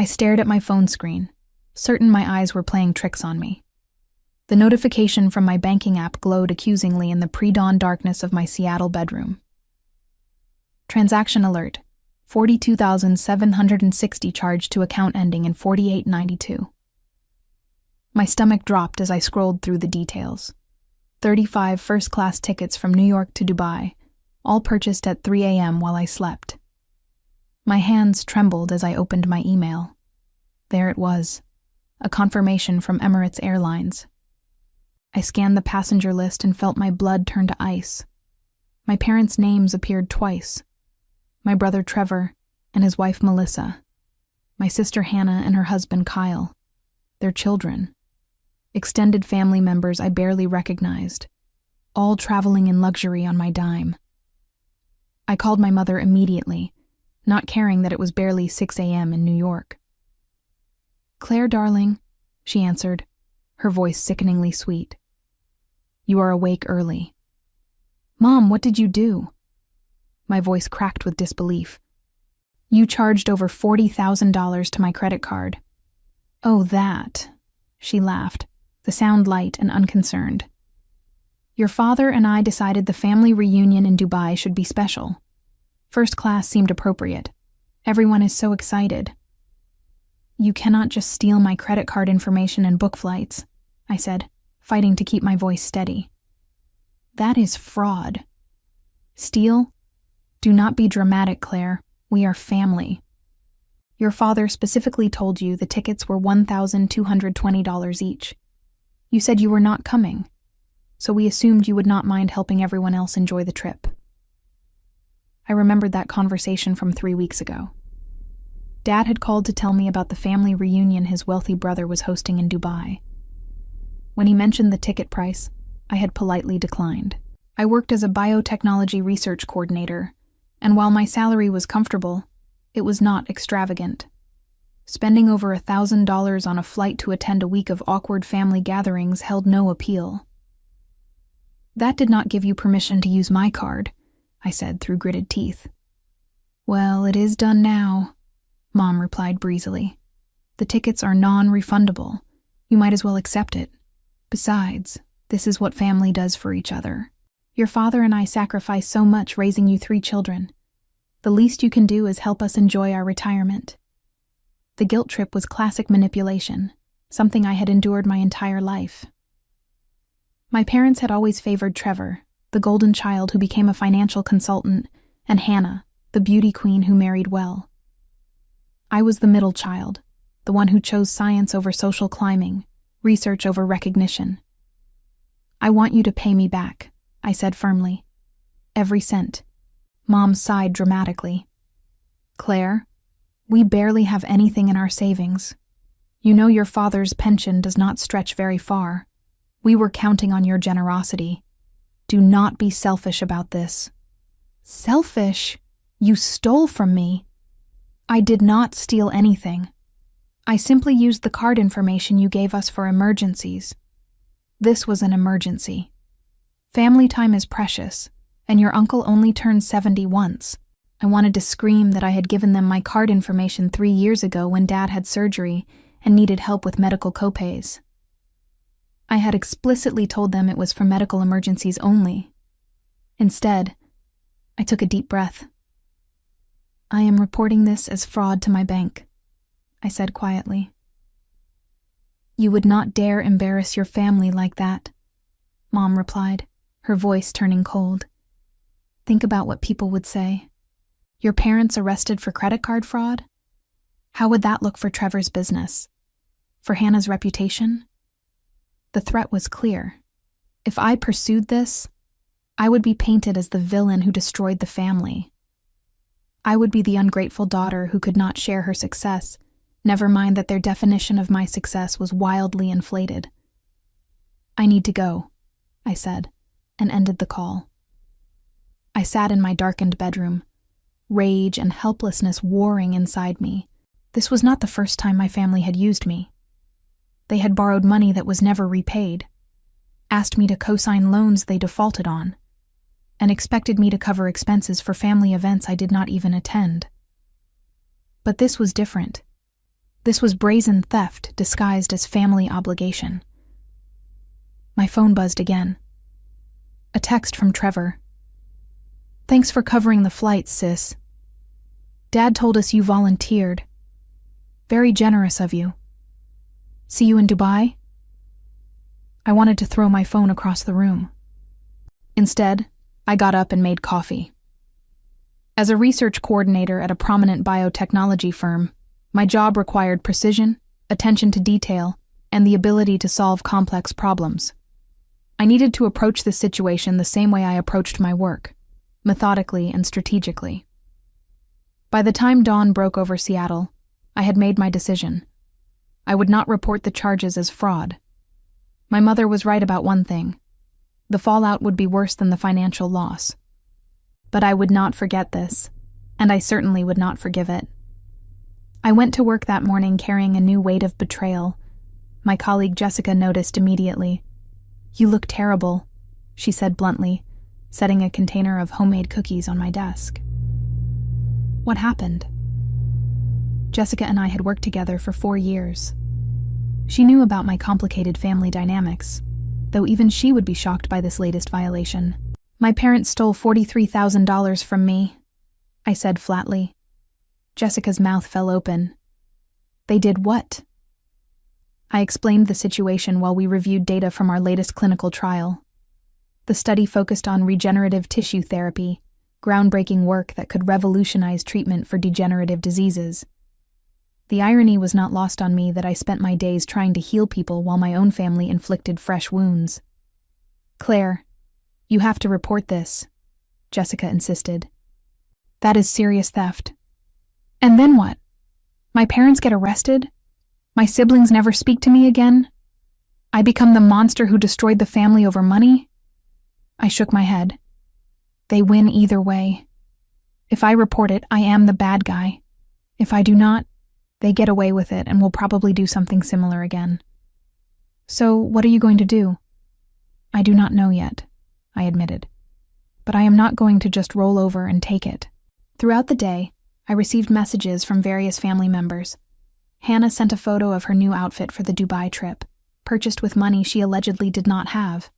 I stared at my phone screen, certain my eyes were playing tricks on me. The notification from my banking app glowed accusingly in the pre-dawn darkness of my Seattle bedroom. Transaction alert. $42,760 charged to account ending in 4892. My stomach dropped as I scrolled through the details. 35 first-class tickets from New York to Dubai, all purchased at 3 a.m. while I slept. My hands trembled as I opened my email. There it was, a confirmation from Emirates Airlines. I scanned the passenger list and felt my blood turn to ice. My parents' names appeared twice. My brother Trevor and his wife Melissa. My sister Hannah and her husband Kyle. Their children. Extended family members I barely recognized. All traveling in luxury on my dime. I called my mother immediately, not caring that it was barely 6 a.m. in New York. "Claire, darling," she answered, her voice sickeningly sweet. "You are awake early." "Mom, what did you do?" My voice cracked with disbelief. "You charged over $40,000 to my credit card." "Oh, that," she laughed, the sound light and unconcerned. "Your father and I decided the family reunion in Dubai should be special. First class seemed appropriate. Everyone is so excited." "You cannot just steal my credit card information and book flights," I said, fighting to keep my voice steady. "That is fraud." "Steal? Do not be dramatic, Claire. We are family. Your father specifically told you the tickets were $1,220 each. You said you were not coming, so we assumed you would not mind helping everyone else enjoy the trip." I remembered that conversation from 3 weeks ago. Dad had called to tell me about the family reunion his wealthy brother was hosting in Dubai. When he mentioned the ticket price, I had politely declined. I worked as a biotechnology research coordinator, and while my salary was comfortable, it was not extravagant. Spending over $1,000 on a flight to attend a week of awkward family gatherings held no appeal. "That did not give you permission to use my card," I said through gritted teeth. "Well, it is done now," Mom replied breezily. "The tickets are non-refundable. You might as well accept it. Besides, this is what family does for each other. Your father and I sacrificed so much raising you 3 children. The least you can do is help us enjoy our retirement." The guilt trip was classic manipulation, something I had endured my entire life. My parents had always favored Trevor, the golden child who became a financial consultant, and Hannah, the beauty queen who married well. I was the middle child, the one who chose science over social climbing, research over recognition. "I want you to pay me back," I said firmly. "Every cent." Mom sighed dramatically. "Claire, we barely have anything in our savings. You know your father's pension does not stretch very far. We were counting on your generosity. Do not be selfish about this." "Selfish? You stole from me." "I did not steal anything. I simply used the card information you gave us for emergencies. This was an emergency. Family time is precious, and your uncle only turned 70 once. I wanted to scream that I had given them my card information 3 years ago when Dad had surgery and needed help with medical copays. I had explicitly told them it was for medical emergencies only. Instead, I took a deep breath. "I am reporting this as fraud to my bank," I said quietly. "You would not dare embarrass your family like that," Mom replied, her voice turning cold. "Think about what people would say. Your parents arrested for credit card fraud? How would that look for Trevor's business? For Hannah's reputation?" The threat was clear. If I pursued this, I would be painted as the villain who destroyed the family. I would be the ungrateful daughter who could not share her success, never mind that their definition of my success was wildly inflated. "I need to go," I said, and ended the call. I sat in my darkened bedroom, rage and helplessness warring inside me. This was not the first time my family had used me. They had borrowed money that was never repaid, asked me to co-sign loans they defaulted on, and expected me to cover expenses for family events I did not even attend. But this was different. This was brazen theft disguised as family obligation. My phone buzzed again. A text from Trevor. "Thanks for covering the flight, sis. Dad told us you volunteered. Very generous of you. See you in Dubai?" I wanted to throw my phone across the room. Instead, I got up and made coffee. As a research coordinator at a prominent biotechnology firm, my job required precision, attention to detail, and the ability to solve complex problems. I needed to approach the situation the same way I approached my work, methodically and strategically. By the time dawn broke over Seattle, I had made my decision. I would not report the charges as fraud. My mother was right about one thing. The fallout would be worse than the financial loss. But I would not forget this, and I certainly would not forgive it. I went to work that morning carrying a new weight of betrayal. My colleague Jessica noticed immediately. "You look terrible," she said bluntly, setting a container of homemade cookies on my desk. What happened? Jessica and I had worked together for 4 years. She knew about my complicated family dynamics, though even she would be shocked by this latest violation. "My parents stole $43,000 from me," I said flatly. Jessica's mouth fell open. "They did what?" I explained the situation while we reviewed data from our latest clinical trial. The study focused on regenerative tissue therapy, groundbreaking work that could revolutionize treatment for degenerative diseases. The irony was not lost on me that I spent my days trying to heal people while my own family inflicted fresh wounds. "Claire, you have to report this," Jessica insisted. "That is serious theft." "And then what? My parents get arrested? My siblings never speak to me again? I become the monster who destroyed the family over money?" I shook my head. "They win either way. If I report it, I am the bad guy. If I do not, they get away with it and will probably do something similar again." "So, what are you going to do?" "I do not know yet," I admitted. "But I am not going to just roll over and take it." Throughout the day, I received messages from various family members. Hannah sent a photo of her new outfit for the Dubai trip, purchased with money she allegedly did not have.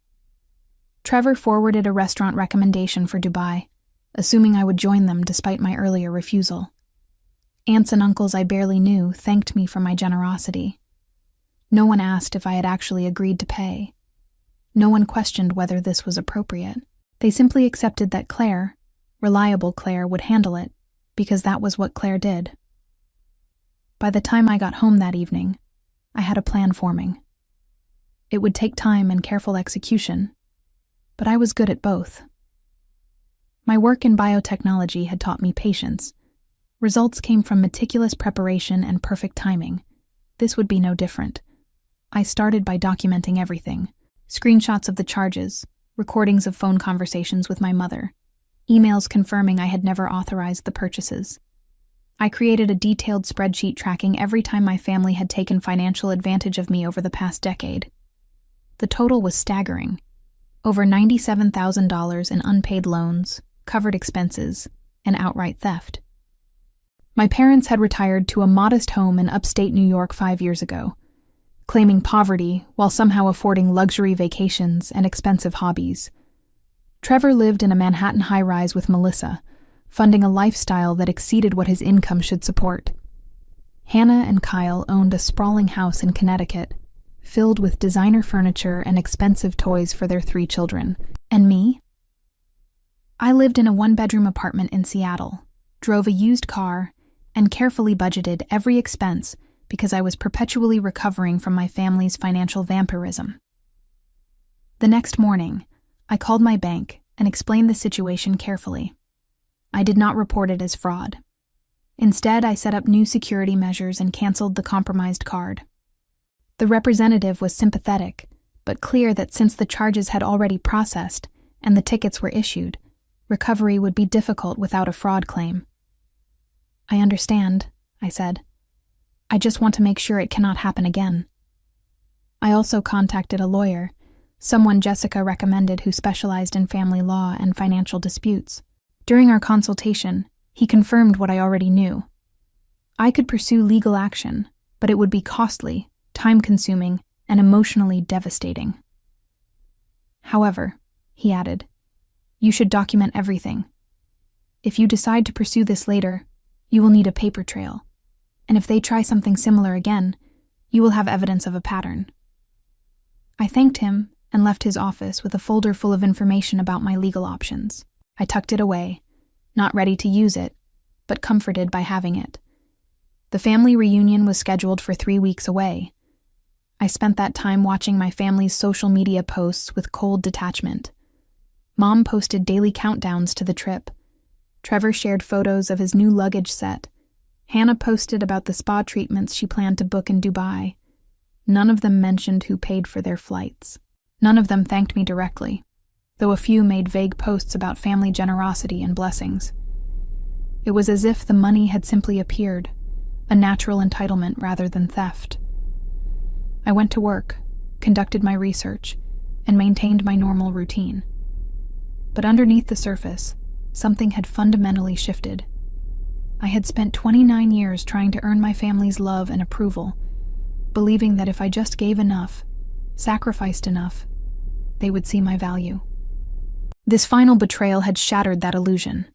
Trevor forwarded a restaurant recommendation for Dubai, assuming I would join them despite my earlier refusal. Aunts and uncles I barely knew thanked me for my generosity. No one asked if I had actually agreed to pay. No one questioned whether this was appropriate. They simply accepted that Claire, reliable Claire, would handle it, because that was what Claire did. By the time I got home that evening, I had a plan forming. It would take time and careful execution, but I was good at both. My work in biotechnology had taught me patience. Results came from meticulous preparation and perfect timing. This would be no different. I started by documenting everything: screenshots of the charges, recordings of phone conversations with my mother, emails confirming I had never authorized the purchases. I created a detailed spreadsheet tracking every time my family had taken financial advantage of me over the past decade. The total was staggering: over $97,000 in unpaid loans, covered expenses, and outright theft. My parents had retired to a modest home in upstate New York 5 years ago, claiming poverty while somehow affording luxury vacations and expensive hobbies. Trevor lived in a Manhattan high-rise with Melissa, funding a lifestyle that exceeded what his income should support. Hannah and Kyle owned a sprawling house in Connecticut, filled with designer furniture and expensive toys for their 3 children. And me? I lived in a 1-bedroom apartment in Seattle, drove a used car, and carefully budgeted every expense because I was perpetually recovering from my family's financial vampirism. The next morning, I called my bank and explained the situation carefully. I did not report it as fraud. Instead, I set up new security measures and canceled the compromised card. The representative was sympathetic, but clear that since the charges had already processed and the tickets were issued, recovery would be difficult without a fraud claim. "I understand," I said. "I just want to make sure it cannot happen again." I also contacted a lawyer, someone Jessica recommended who specialized in family law and financial disputes. During our consultation, he confirmed what I already knew. I could pursue legal action, but it would be costly, time-consuming, and emotionally devastating. However, he added, you should document everything. If you decide to pursue this later, you will need a paper trail, and if they try something similar again, you will have evidence of a pattern. I thanked him and left his office with a folder full of information about my legal options. I tucked it away, not ready to use it, but comforted by having it. The family reunion was scheduled for 3 weeks away. I spent that time watching my family's social media posts with cold detachment. Mom posted daily countdowns to the trip. Trevor shared photos of his new luggage set. Hannah posted about the spa treatments she planned to book in Dubai. None of them mentioned who paid for their flights. None of them thanked me directly, though a few made vague posts about family generosity and blessings. It was as if the money had simply appeared, a natural entitlement rather than theft. I went to work, conducted my research, and maintained my normal routine. But underneath the surface, something had fundamentally shifted. I had spent 29 years trying to earn my family's love and approval, believing that if I just gave enough, sacrificed enough, they would see my value. This final betrayal had shattered that illusion.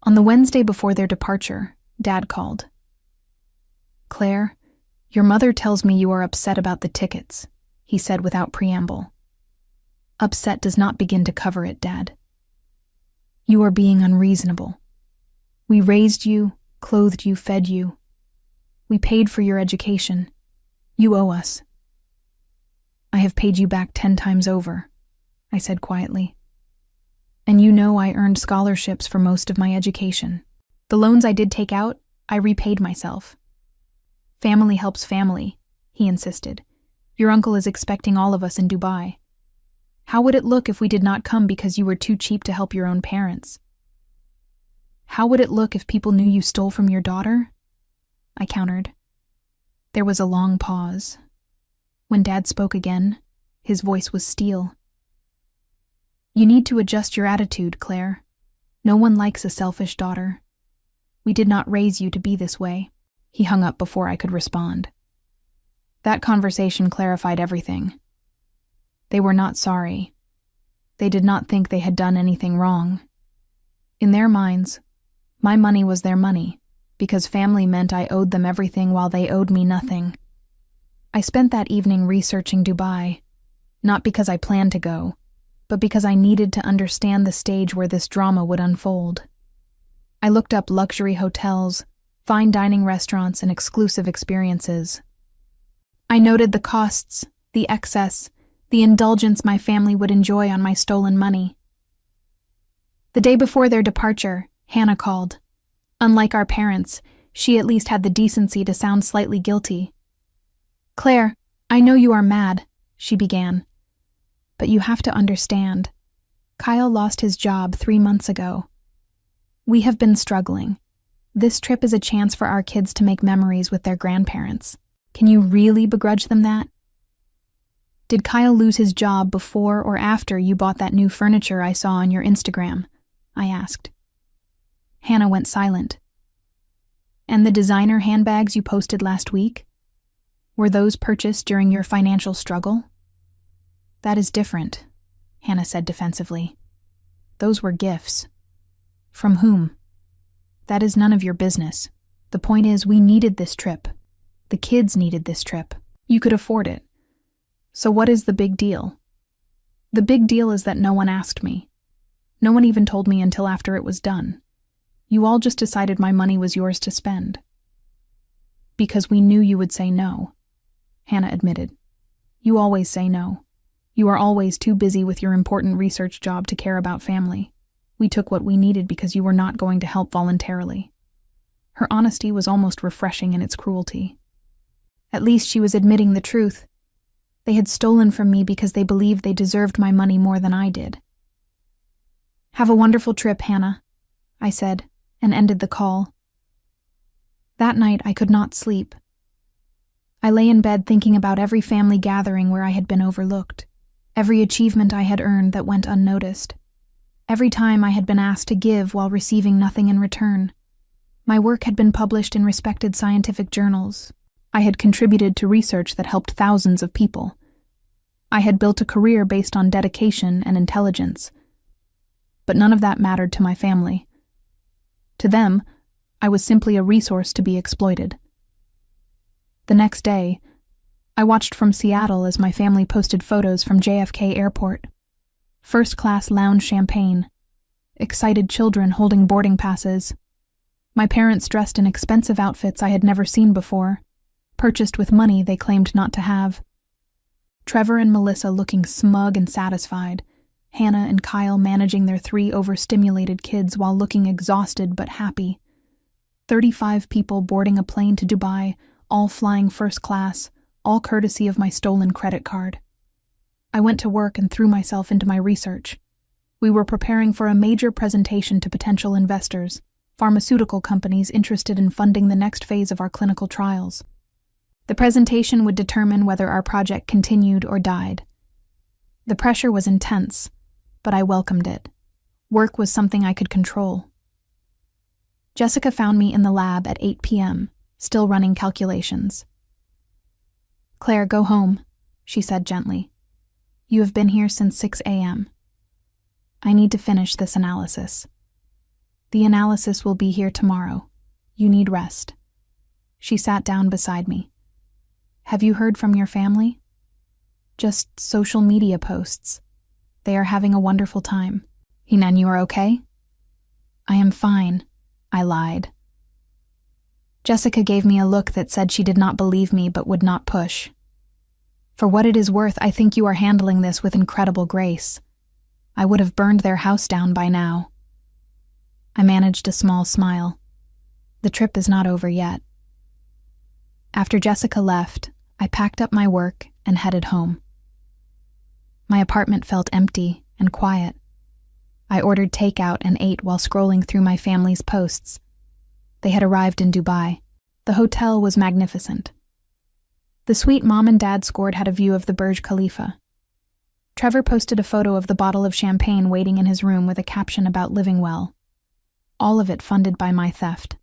On the Wednesday before their departure, Dad called. "Claire, your mother tells me you are upset about the tickets," he said without preamble. "Upset does not begin to cover it, Dad. You are being unreasonable. We raised you, clothed you, fed you. We paid for your education. You owe us." "I have paid you back 10 times over," I said quietly. "And you know I earned scholarships for most of my education. The loans I did take out, I repaid myself." "Family helps family," he insisted. "Your uncle is expecting all of us in Dubai. How would it look if we did not come because you were too cheap to help your own parents? How would it look if people knew you stole from your daughter?" I countered. There was a long pause. When Dad spoke again, his voice was steel. "You need to adjust your attitude, Claire. No one likes a selfish daughter. We did not raise you to be this way." He hung up before I could respond. That conversation clarified everything. They were not sorry. They did not think they had done anything wrong. In their minds, my money was their money, because family meant I owed them everything while they owed me nothing. I spent that evening researching Dubai, not because I planned to go, but because I needed to understand the stage where this drama would unfold. I looked up luxury hotels, fine dining restaurants, and exclusive experiences. I noted the costs, the excess, the indulgence my family would enjoy on my stolen money. The day before their departure, Hannah called. Unlike our parents, she at least had the decency to sound slightly guilty. "Claire, I know you are mad," she began. "But you have to understand. Kyle lost his job 3 months ago. We have been struggling. This trip is a chance for our kids to make memories with their grandparents. Can you really begrudge them that?" "Did Kyle lose his job before or after you bought that new furniture I saw on your Instagram?" I asked. Hannah went silent. "And the designer handbags you posted last week? Were those purchased during your financial struggle?" "That is different," Hannah said defensively. "Those were gifts." "From whom?" "That is none of your business. The point is, we needed this trip. The kids needed this trip. You could afford it. So what is the big deal?" "The big deal is that no one asked me. No one even told me until after it was done. You all just decided my money was yours to spend." "Because we knew you would say no," Hannah admitted. "You always say no. You are always too busy with your important research job to care about family. We took what we needed because you were not going to help voluntarily." Her honesty was almost refreshing in its cruelty. At least she was admitting the truth. They had stolen from me because they believed they deserved my money more than I did. "Have a wonderful trip, Hannah," I said, and ended the call. That night I could not sleep. I lay in bed thinking about every family gathering where I had been overlooked, every achievement I had earned that went unnoticed, every time I had been asked to give while receiving nothing in return. My work had been published in respected scientific journals, I had contributed to research that helped thousands of people. I had built a career based on dedication and intelligence. But none of that mattered to my family. To them, I was simply a resource to be exploited. The next day, I watched from Seattle as my family posted photos from JFK Airport. First-class lounge champagne, excited children holding boarding passes, my parents dressed in expensive outfits I had never seen before, purchased with money they claimed not to have. Trevor and Melissa looking smug and satisfied, Hannah and Kyle managing their 3 overstimulated kids while looking exhausted but happy. 35 people boarding a plane to Dubai, all flying first class, all courtesy of my stolen credit card. I went to work and threw myself into my research. We were preparing for a major presentation to potential investors, pharmaceutical companies interested in funding the next phase of our clinical trials. The presentation would determine whether our project continued or died. The pressure was intense, but I welcomed it. Work was something I could control. Jessica found me in the lab at 8 p.m., still running calculations. "Claire, go home," she said gently. "You have been here since 6 a.m. I need to finish this analysis. The analysis will be here tomorrow. You need rest." She sat down beside me. "Have you heard from your family?" "Just social media posts. They are having a wonderful time." "Hinan, you are okay?" "I am fine," I lied. Jessica gave me a look that said she did not believe me but would not push. "For what it is worth, I think you are handling this with incredible grace. I would have burned their house down by now." I managed a small smile. The trip is not over yet. After Jessica left, I packed up my work and headed home. My apartment felt empty and quiet. I ordered takeout and ate while scrolling through my family's posts. They had arrived in Dubai. The hotel was magnificent. The suite Mom and Dad scored had a view of the Burj Khalifa. Trevor posted a photo of the bottle of champagne waiting in his room with a caption about living well. All of it funded by my theft.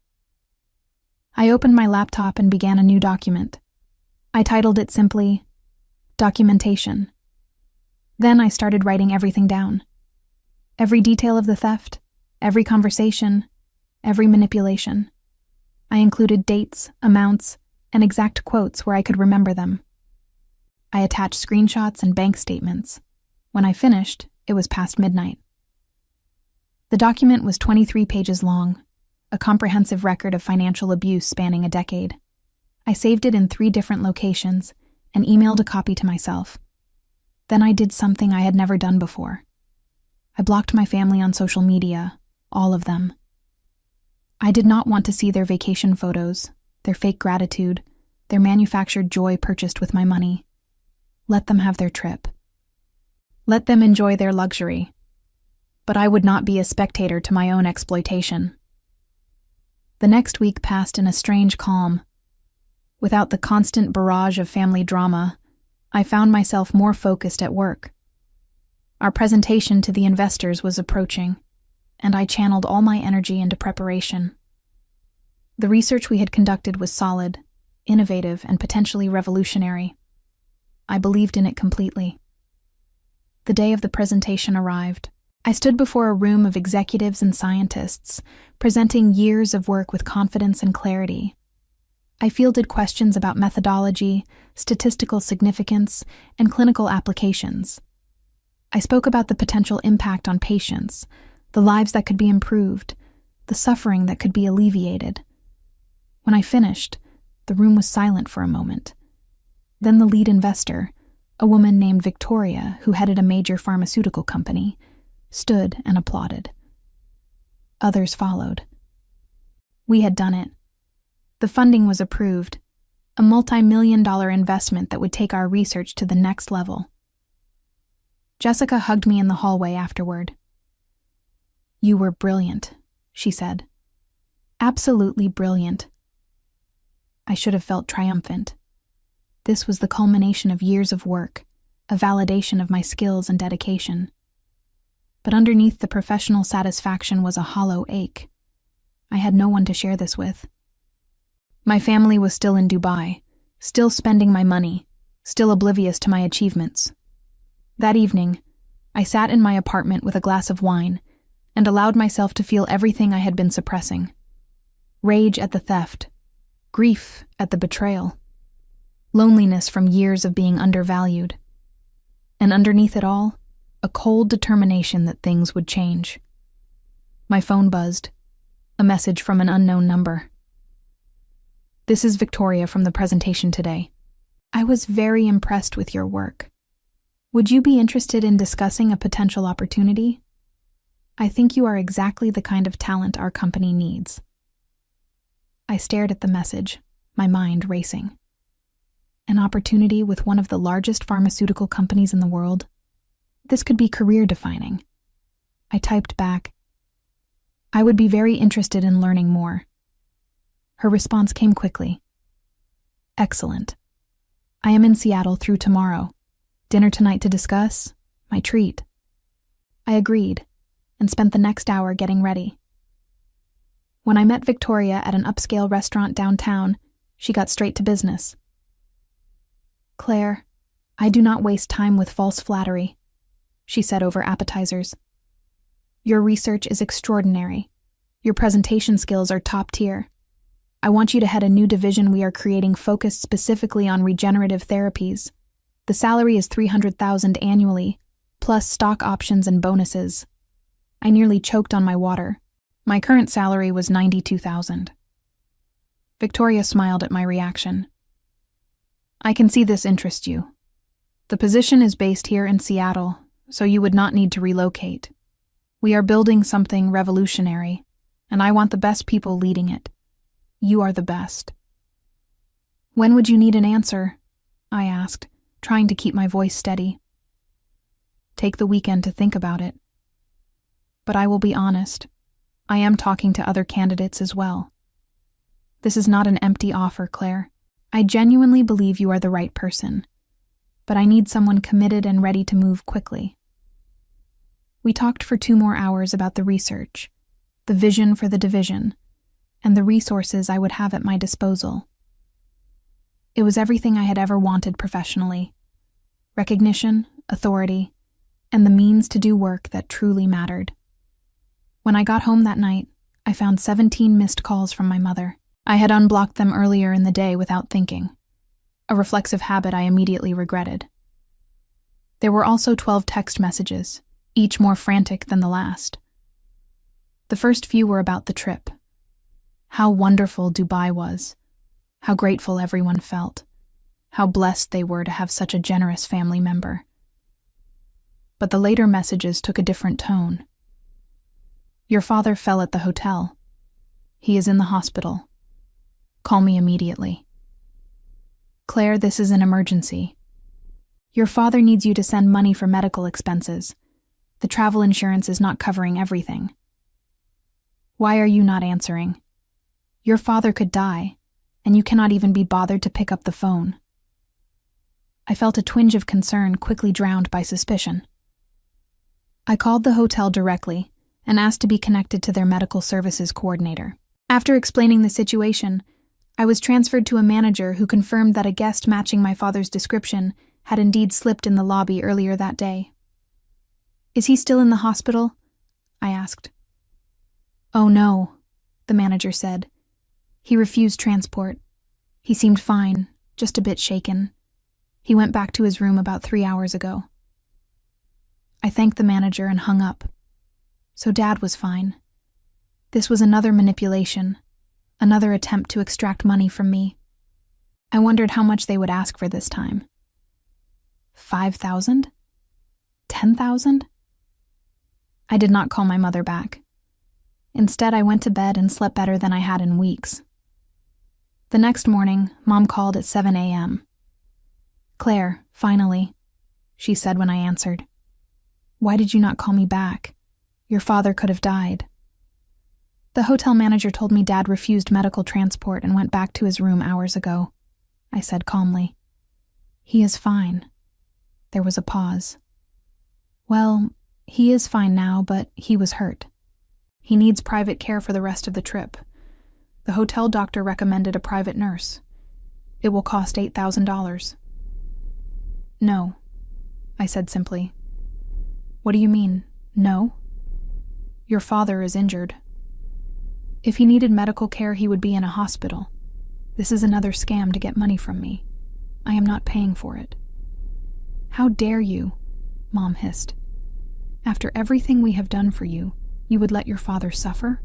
I opened my laptop and began a new document. I titled it simply, Documentation. Then I started writing everything down. Every detail of the theft, every conversation, every manipulation. I included dates, amounts, and exact quotes where I could remember them. I attached screenshots and bank statements. When I finished, it was past midnight. The document was 23 pages long, a comprehensive record of financial abuse spanning a decade. I saved it in 3 different locations and emailed a copy to myself. Then I did something I had never done before. I blocked my family on social media, all of them. I did not want to see their vacation photos, their fake gratitude, their manufactured joy purchased with my money. Let them have their trip. Let them enjoy their luxury. But I would not be a spectator to my own exploitation. The next week passed in a strange calm. Without the constant barrage of family drama, I found myself more focused at work. Our presentation to the investors was approaching, and I channeled all my energy into preparation. The research we had conducted was solid, innovative, and potentially revolutionary. I believed in it completely. The day of the presentation arrived. I stood before a room of executives and scientists, presenting years of work with confidence and clarity. I fielded questions about methodology, statistical significance, and clinical applications. I spoke about the potential impact on patients, the lives that could be improved, the suffering that could be alleviated. When I finished, the room was silent for a moment. Then the lead investor, a woman named Victoria who headed a major pharmaceutical company, stood and applauded. Others followed. We had done it. The funding was approved, a multi-million-dollar investment that would take our research to the next level. Jessica hugged me in the hallway afterward. "You were brilliant," she said. "Absolutely brilliant." I should have felt triumphant. This was the culmination of years of work, a validation of my skills and dedication. But underneath the professional satisfaction was a hollow ache. I had no one to share this with. My family was still in Dubai, still spending my money, still oblivious to my achievements. That evening, I sat in my apartment with a glass of wine and allowed myself to feel everything I had been suppressing. Rage at the theft, grief at the betrayal, loneliness from years of being undervalued, and underneath it all, a cold determination that things would change. My phone buzzed, a message from an unknown number. "This is Victoria from the presentation today. I was very impressed with your work. Would you be interested in discussing a potential opportunity? I think you are exactly the kind of talent our company needs." I stared at the message, my mind racing. An opportunity with one of the largest pharmaceutical companies in the world? This could be career-defining. I typed back, "I would be very interested in learning more." Her response came quickly. "Excellent. I am in Seattle through tomorrow. Dinner tonight to discuss? My treat." I agreed, and spent the next hour getting ready. When I met Victoria at an upscale restaurant downtown, she got straight to business. "Claire, I do not waste time with false flattery," she said over appetizers. "Your research is extraordinary. Your presentation skills are top tier. I want you to head a new division we are creating focused specifically on regenerative therapies. The salary is $300,000 annually, plus stock options and bonuses." I nearly choked on my water. My current salary was $92,000. Victoria smiled at my reaction. "I can see this interests you. The position is based here in Seattle, so you would not need to relocate. We are building something revolutionary, and I want the best people leading it. You are the best." "When would you need an answer?" I asked, trying to keep my voice steady. "Take the weekend to think about it. But I will be honest, I am talking to other candidates as well. This is not an empty offer, Claire. I genuinely believe you are the right person, but I need someone committed and ready to move quickly." We talked for 2 more hours about the research, the vision for the division, and the resources I would have at my disposal. It was everything I had ever wanted professionally: recognition, authority, and the means to do work that truly mattered. When I got home that night, I found 17 missed calls from my mother. I had unblocked them earlier in the day without thinking, a reflexive habit I immediately regretted. There were also 12 text messages, each more frantic than the last. The first few were about the trip. How wonderful Dubai was, how grateful everyone felt, how blessed they were to have such a generous family member. But the later messages took a different tone. "Your father fell at the hotel. He is in the hospital. Call me immediately. Claire, this is an emergency. Your father needs you to send money for medical expenses. The travel insurance is not covering everything. Why are you not answering? Your father could die, and you cannot even be bothered to pick up the phone." I felt a twinge of concern quickly drowned by suspicion. I called the hotel directly and asked to be connected to their medical services coordinator. After explaining the situation, I was transferred to a manager who confirmed that a guest matching my father's description had indeed slipped in the lobby earlier that day. "Is he still in the hospital?" I asked. "Oh no," the manager said. "He refused transport. He seemed fine, just a bit shaken. He went back to his room about 3 hours ago." I thanked the manager and hung up. So Dad was fine. This was another manipulation, another attempt to extract money from me. I wondered how much they would ask for this time. 5,000? 10,000? I did not call my mother back. Instead, I went to bed and slept better than I had in weeks. The next morning, Mom called at 7 a.m. "Claire, finally," she said when I answered. "Why did you not call me back? Your father could have died." The hotel manager told me Dad refused medical transport and went back to his room hours ago, I said calmly. "He is fine." There was a pause. "Well, he is fine now, but he was hurt. He needs private care for the rest of the trip. The hotel doctor recommended a private nurse. It will cost $8,000. No, I said simply. What do you mean, no? Your father is injured. If he needed medical care, he would be in a hospital. This is another scam to get money from me. I am not paying for it. How dare you, Mom hissed. After everything we have done for you, you would let your father suffer?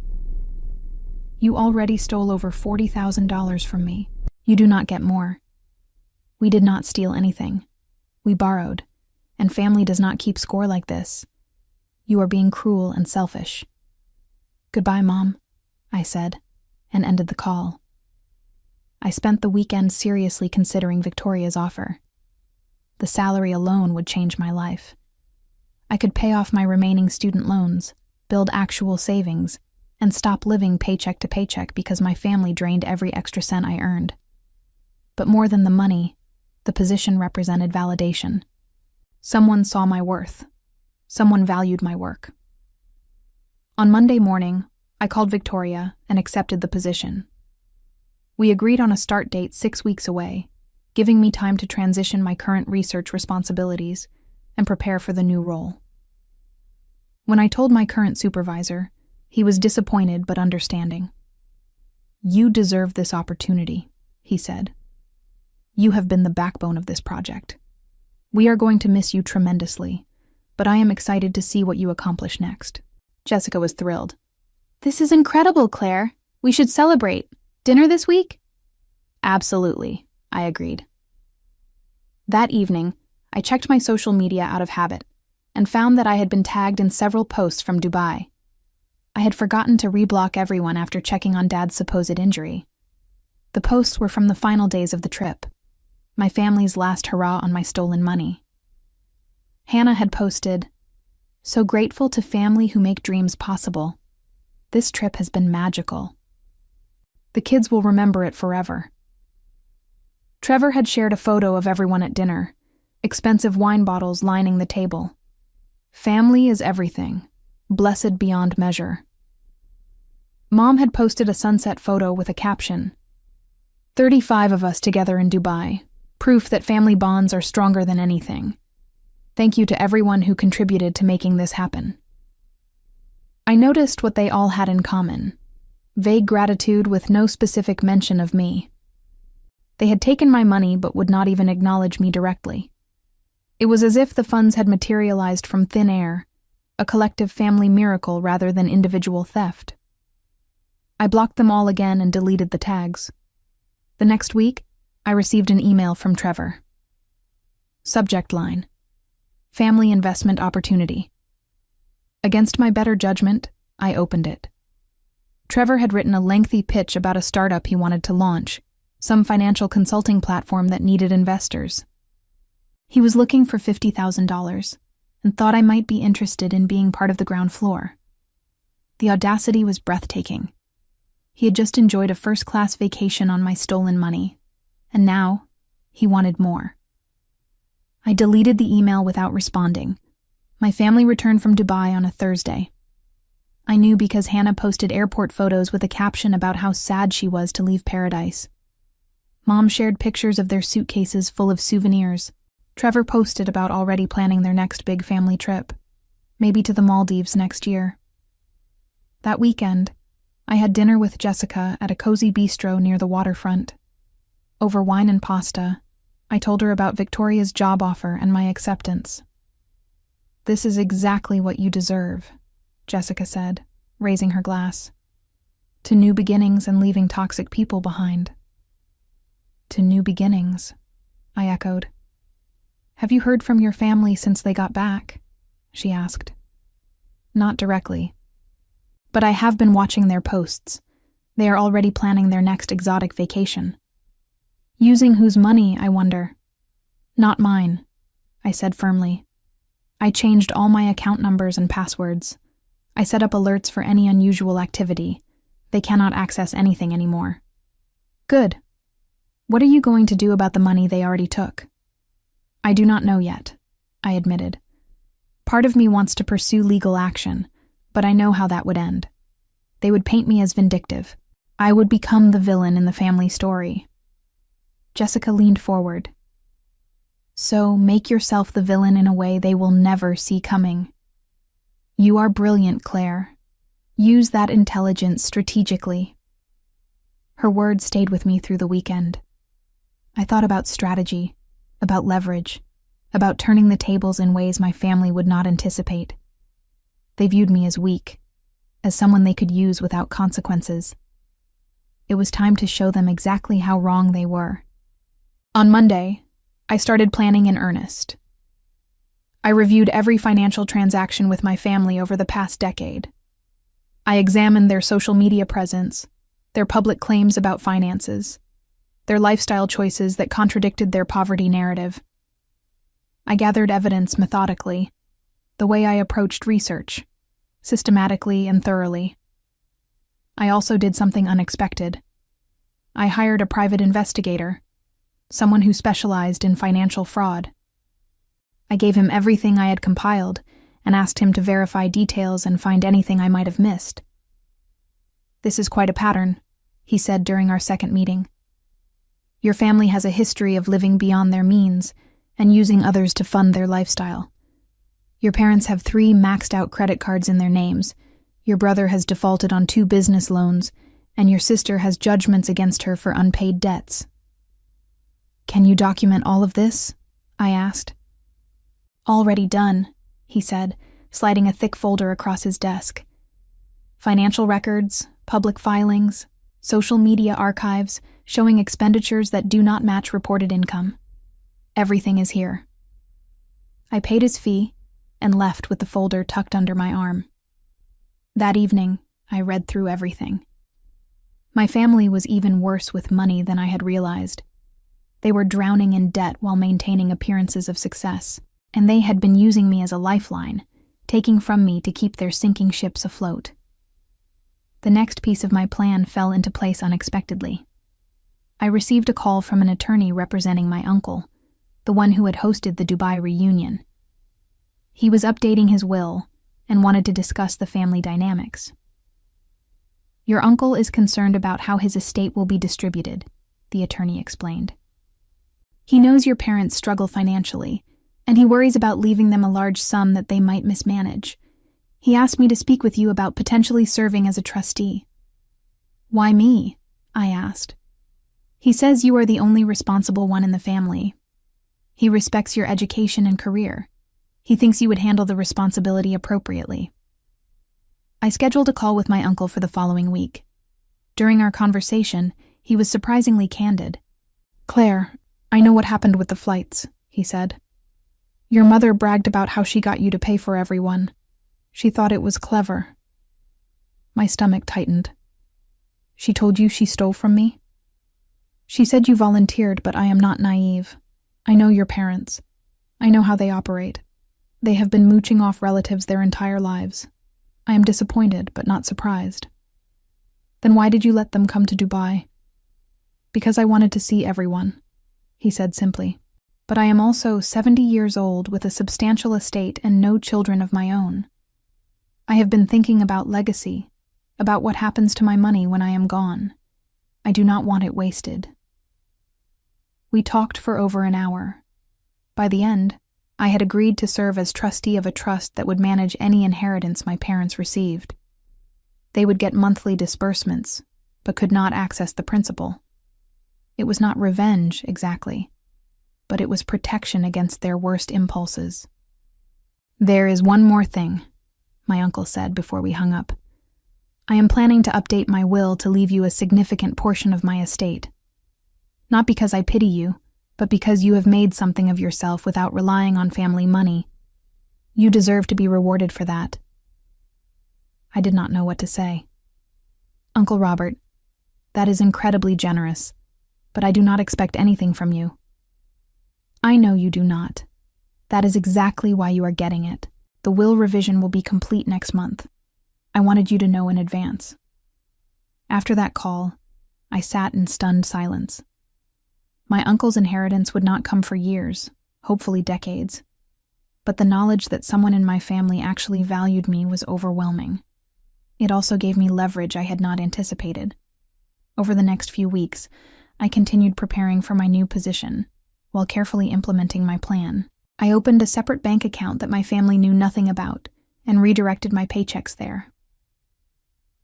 You already stole over $40,000 from me. You do not get more. We did not steal anything. We borrowed, and family does not keep score like this. You are being cruel and selfish. Goodbye, Mom, I said, and ended the call. I spent the weekend seriously considering Victoria's offer. The salary alone would change my life. I could pay off my remaining student loans, build actual savings, and stop living paycheck to paycheck because my family drained every extra cent I earned. But more than the money, the position represented validation. Someone saw my worth. Someone valued my work. On Monday morning, I called Victoria and accepted the position. We agreed on a start date 6 weeks away, giving me time to transition my current research responsibilities and prepare for the new role. When I told my current supervisor, he was disappointed but understanding. You deserve this opportunity, he said. You have been the backbone of this project. We are going to miss you tremendously, but I am excited to see what you accomplish next. Jessica was thrilled. This is incredible, Claire. We should celebrate. Dinner this week? Absolutely, I agreed. That evening, I checked my social media out of habit and found that I had been tagged in several posts from Dubai. I had forgotten to reblock everyone after checking on Dad's supposed injury. The posts were from the final days of the trip, my family's last hurrah on my stolen money. Hannah had posted, "So grateful to family who make dreams possible. This trip has been magical. The kids will remember it forever." Trevor had shared a photo of everyone at dinner, expensive wine bottles lining the table. Family is everything, blessed beyond measure. Mom had posted a sunset photo with a caption, 35 of us together in Dubai, proof that family bonds are stronger than anything. Thank you to everyone who contributed to making this happen. I noticed what they all had in common, vague gratitude with no specific mention of me. They had taken my money but would not even acknowledge me directly. It was as if the funds had materialized from thin air, a collective family miracle rather than individual theft. I blocked them all again and deleted the tags. The next week, I received an email from Trevor. Subject line: Family investment opportunity. Against my better judgment, I opened it. Trevor had written a lengthy pitch about a startup he wanted to launch, some financial consulting platform that needed investors. He was looking for $50,000 and thought I might be interested in being part of the ground floor. The audacity was breathtaking. He had just enjoyed a first-class vacation on my stolen money, and now he wanted more. I deleted the email without responding. My family returned from Dubai on a Thursday. I knew because Hannah posted airport photos with a caption about how sad she was to leave paradise. Mom shared pictures of their suitcases full of souvenirs. Trevor posted about already planning their next big family trip, maybe to the Maldives next year. That weekend, I had dinner with Jessica at a cozy bistro near the waterfront. Over wine and pasta, I told her about Victoria's job offer and my acceptance. "This is exactly what you deserve," Jessica said, raising her glass. "To new beginnings and leaving toxic people behind." "To new beginnings," I echoed. "Have you heard from your family since they got back?" she asked. "Not directly. But I have been watching their posts. They are already planning their next exotic vacation. Using whose money, I wonder? Not mine," I said firmly. "I changed all my account numbers and passwords. I set up alerts for any unusual activity. They cannot access anything anymore." "Good. What are you going to do about the money they already took?" "I do not know yet," I admitted. "Part of me wants to pursue legal action, but I know how that would end. They would paint me as vindictive. I would become the villain in the family story." Jessica leaned forward. So make yourself the villain in a way they will never see coming. You are brilliant, Claire. Use that intelligence strategically. Her words stayed with me through the weekend. I thought about strategy, about leverage, about turning the tables in ways my family would not anticipate. They viewed me as weak, as someone they could use without consequences. It was time to show them exactly how wrong they were. On Monday, I started planning in earnest. I reviewed every financial transaction with my family over the past decade. I examined their social media presence, their public claims about finances, their lifestyle choices that contradicted their poverty narrative. I gathered evidence methodically, the way I approached research, systematically and thoroughly. I also did something unexpected. I hired a private investigator, someone who specialized in financial fraud. I gave him everything I had compiled and asked him to verify details and find anything I might have missed. "This is quite a pattern," he said during our second meeting. "Your family has a history of living beyond their means and using others to fund their lifestyle. Your parents have 3 maxed-out credit cards in their names, your brother has defaulted on 2 business loans, and your sister has judgments against her for unpaid debts." "Can you document all of this?" I asked. "Already done," he said, sliding a thick folder across his desk. "Financial records, public filings, social media archives showing expenditures that do not match reported income. Everything is here." I paid his fee and left with the folder tucked under my arm. That evening, I read through everything. My family was even worse with money than I had realized. They were drowning in debt while maintaining appearances of success, and they had been using me as a lifeline, taking from me to keep their sinking ships afloat. The next piece of my plan fell into place unexpectedly. I received a call from an attorney representing my uncle, the one who had hosted the Dubai reunion. He was updating his will and wanted to discuss the family dynamics. "Your uncle is concerned about how his estate will be distributed," the attorney explained. "He knows your parents struggle financially, and he worries about leaving them a large sum that they might mismanage. He asked me to speak with you about potentially serving as a trustee." "Why me?" I asked. "He says you are the only responsible one in the family. He respects your education and career. He thinks you would handle the responsibility appropriately." I scheduled a call with my uncle for the following week. During our conversation, he was surprisingly candid. "Claire, I know what happened with the flights," he said. "Your mother bragged about how she got you to pay for everyone. She thought it was clever." My stomach tightened. "She told you she stole from me?" "She said you volunteered, but I am not naive. I know your parents. I know how they operate. They have been mooching off relatives their entire lives. I am disappointed, but not surprised." "Then why did you let them come to Dubai?" "Because I wanted to see everyone," he said simply. "But I am also 70 years old with a substantial estate and no children of my own. I have been thinking about legacy, about what happens to my money when I am gone. I do not want it wasted." We talked for over an hour. By the end, I had agreed to serve as trustee of a trust that would manage any inheritance my parents received. They would get monthly disbursements, but could not access the principal. It was not revenge, exactly, but it was protection against their worst impulses. "There is one more thing," my uncle said before we hung up. "I am planning to update my will to leave you a significant portion of my estate. Not because I pity you, but because you have made something of yourself without relying on family money. You deserve to be rewarded for that." I did not know what to say. "Uncle Robert, that is incredibly generous, but I do not expect anything from you." "I know you do not. That is exactly why you are getting it. The will revision will be complete next month. I wanted you to know in advance." After that call, I sat in stunned silence. My uncle's inheritance would not come for years, hopefully decades. But the knowledge that someone in my family actually valued me was overwhelming. It also gave me leverage I had not anticipated. Over the next few weeks, I continued preparing for my new position, while carefully implementing my plan. I opened a separate bank account that my family knew nothing about and redirected my paychecks there.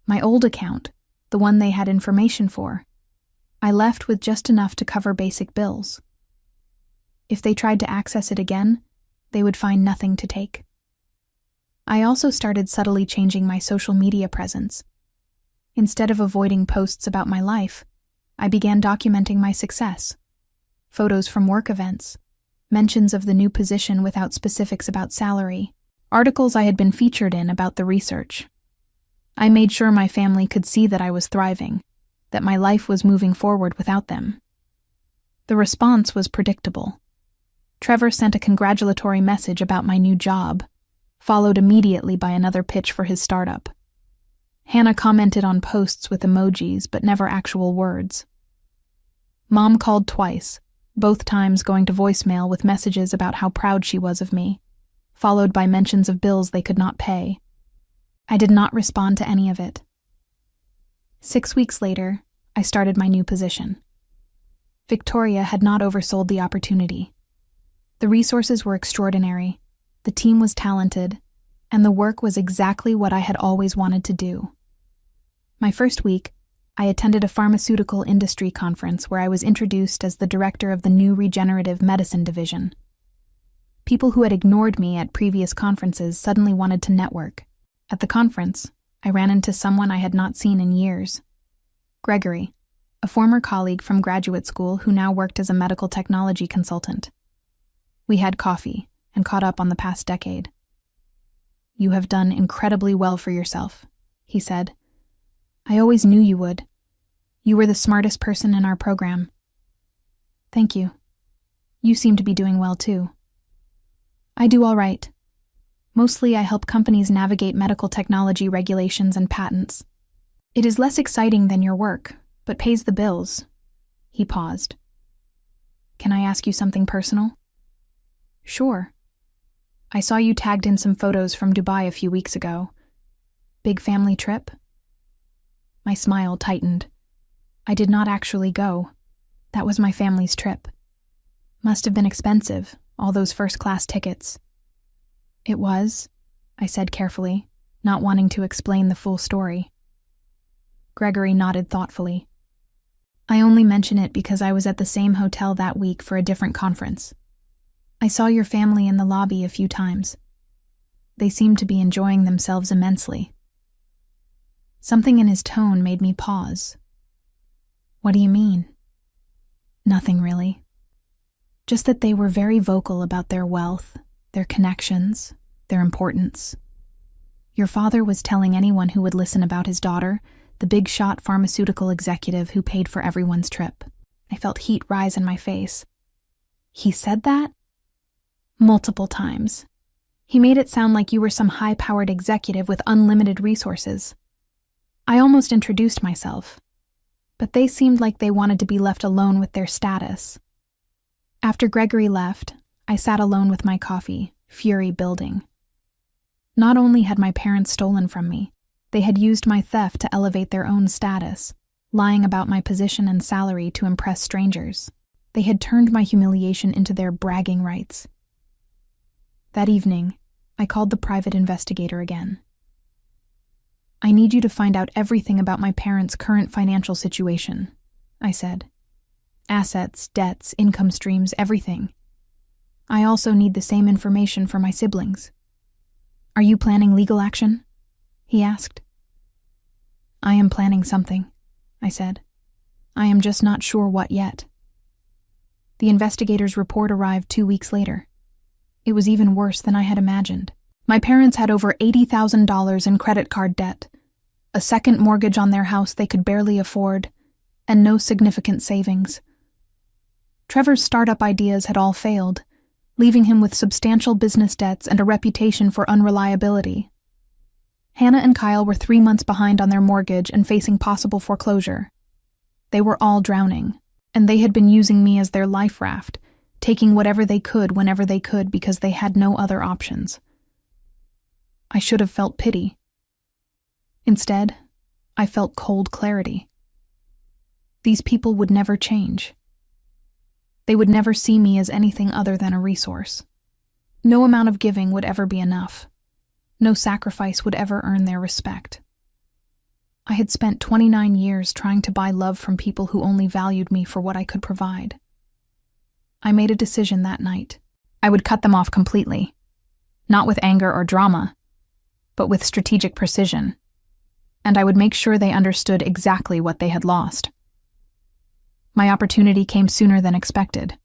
My old account, the one they had information for, I left with just enough to cover basic bills. If they tried to access it again, they would find nothing to take. I also started subtly changing my social media presence. Instead of avoiding posts about my life, I began documenting my success. Photos from work events, mentions of the new position without specifics about salary, articles I had been featured in about the research. I made sure my family could see that I was thriving, that my life was moving forward without them. The response was predictable. Trevor sent a congratulatory message about my new job, followed immediately by another pitch for his startup. Hannah commented on posts with emojis, but never actual words. Mom called twice, both times going to voicemail with messages about how proud she was of me, followed by mentions of bills they could not pay. I did not respond to any of it. 6 weeks later, I started my new position. Victoria had not oversold the opportunity. The resources were extraordinary, the team was talented, and the work was exactly what I had always wanted to do. My first week, I attended a pharmaceutical industry conference where I was introduced as the director of the new regenerative medicine division. People who had ignored me at previous conferences suddenly wanted to network. At the conference, I ran into someone I had not seen in years. Gregory, a former colleague from graduate school who now worked as a medical technology consultant. We had coffee and caught up on the past decade. "You have done incredibly well for yourself," he said. "I always knew you would. You were the smartest person in our program." "Thank you. You seem to be doing well too." "I do all right. Mostly I help companies navigate medical technology regulations and patents. It is less exciting than your work, but pays the bills." He paused. "Can I ask you something personal?" "Sure. I saw you tagged in some photos from Dubai a few weeks ago. Big family trip?" My smile tightened. I did not actually go. That was my family's trip. Must have been expensive, all those first-class tickets. "It was," I said carefully, not wanting to explain the full story. Gregory nodded thoughtfully. "I only mention it because I was at the same hotel that week for a different conference. I saw your family in the lobby a few times. They seemed to be enjoying themselves immensely." Something in his tone made me pause. "What do you mean?" "Nothing really. Just that they were very vocal about their wealth, their connections, their importance. Your father was telling anyone who would listen about his daughter, the big-shot pharmaceutical executive who paid for everyone's trip." I felt heat rise in my face. "He said that?" "Multiple times. He made it sound like you were some high-powered executive with unlimited resources. I almost introduced myself, but they seemed like they wanted to be left alone with their status." After Gregory left, I sat alone with my coffee, fury building. Not only had my parents stolen from me, they had used my theft to elevate their own status, lying about my position and salary to impress strangers. They had turned my humiliation into their bragging rights. That evening, I called the private investigator again. "I need you to find out everything about my parents' current financial situation," I said. "Assets, debts, income streams, everything. I also need the same information for my siblings." "Are you planning legal action?" he asked. "I am planning something," I said. "I am just not sure what yet." The investigator's report arrived 2 weeks later. It was even worse than I had imagined. My parents had over $80,000 in credit card debt, a second mortgage on their house they could barely afford, and no significant savings. Trevor's startup ideas had all failed, leaving him with substantial business debts and a reputation for unreliability. Hannah and Kyle were 3 months behind on their mortgage and facing possible foreclosure. They were all drowning, and they had been using me as their life raft, taking whatever they could whenever they could because they had no other options. I should have felt pity. Instead, I felt cold clarity. These people would never change. They would never see me as anything other than a resource. No amount of giving would ever be enough. No sacrifice would ever earn their respect. I had spent 29 years trying to buy love from people who only valued me for what I could provide. I made a decision that night. I would cut them off completely. Not with anger or drama, but with strategic precision. And I would make sure they understood exactly what they had lost. My opportunity came sooner than expected.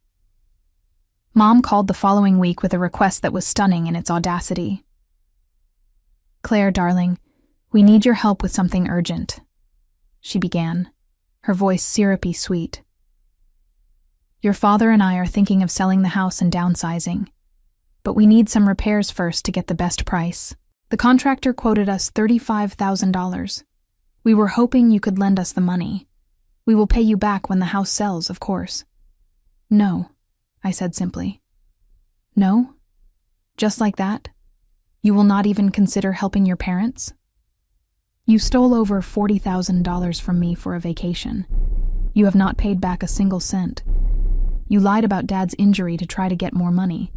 Mom called the following week with a request that was stunning in its audacity. "Claire, darling, we need your help with something urgent," she began, her voice syrupy sweet. "Your father and I are thinking of selling the house and downsizing, but we need some repairs first to get the best price. The contractor quoted us $35,000. We were hoping you could lend us the money. We will pay you back when the house sells, of course." "No," I said simply. "No? Just like that? You will not even consider helping your parents? You stole over $40,000 from me for a vacation. You have not paid back a single cent. You lied about Dad's injury to try to get more money.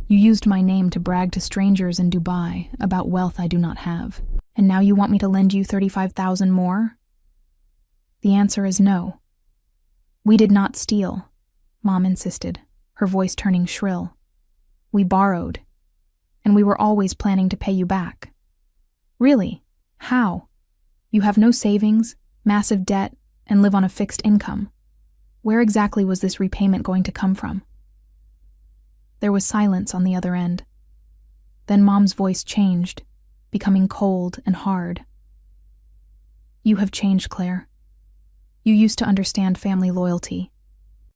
You used my name to brag to strangers in Dubai about wealth I do not have. And now you want me to lend you $35,000 more?" The answer is no. "We did not steal," Mom insisted, her voice turning shrill. "We borrowed, and we were always planning to pay you back." "Really? How? You have no savings, massive debt, and live on a fixed income. Where exactly was this repayment going to come from?" There was silence on the other end. Then Mom's voice changed, becoming cold and hard. "You have changed, Claire. You used to understand family loyalty.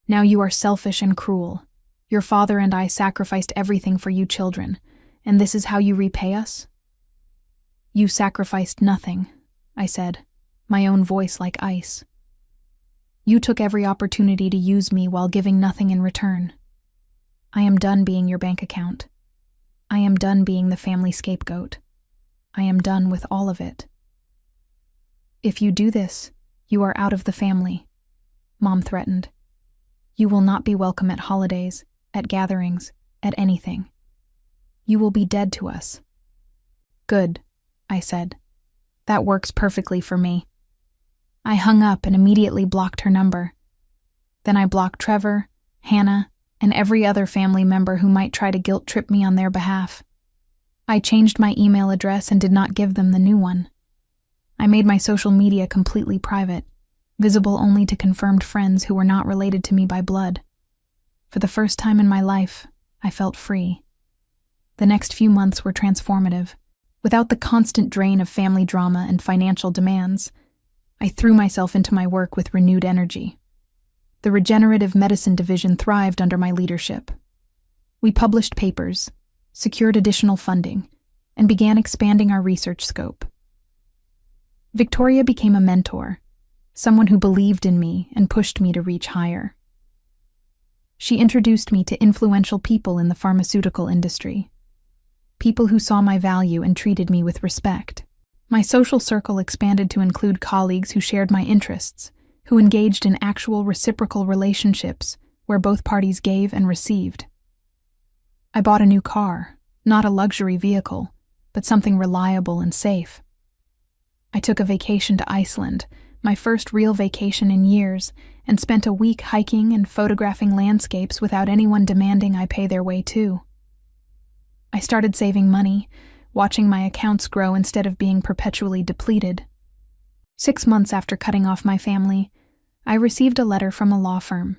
Now you are selfish and cruel. Your father and I sacrificed everything for you children, and this is how you repay us?" "You sacrificed nothing," I said, my own voice like ice. "You took every opportunity to use me while giving nothing in return. I am done being your bank account. I am done being the family scapegoat. I am done with all of it. If you do this, you are out of the family," Mom threatened. "You will not be welcome at holidays, at gatherings, at anything. You will be dead to us." "Good," I said. "That works perfectly for me." I hung up and immediately blocked her number. Then I blocked Trevor, Hannah, and every other family member who might try to guilt-trip me on their behalf. I changed my email address and did not give them the new one. I made my social media completely private, visible only to confirmed friends who were not related to me by blood. For the first time in my life, I felt free. The next few months were transformative. Without the constant drain of family drama and financial demands, I threw myself into my work with renewed energy. The regenerative medicine division thrived under my leadership. We published papers, secured additional funding, and began expanding our research scope. Victoria became a mentor, someone who believed in me and pushed me to reach higher. She introduced me to influential people in the pharmaceutical industry, people who saw my value and treated me with respect. My social circle expanded to include colleagues who shared my interests, who engaged in actual reciprocal relationships where both parties gave and received. I bought a new car, not a luxury vehicle, but something reliable and safe. I took a vacation to Iceland, my first real vacation in years, and spent a week hiking and photographing landscapes without anyone demanding I pay their way too. I started saving money, watching my accounts grow instead of being perpetually depleted. 6 months after cutting off my family, I received a letter from a law firm.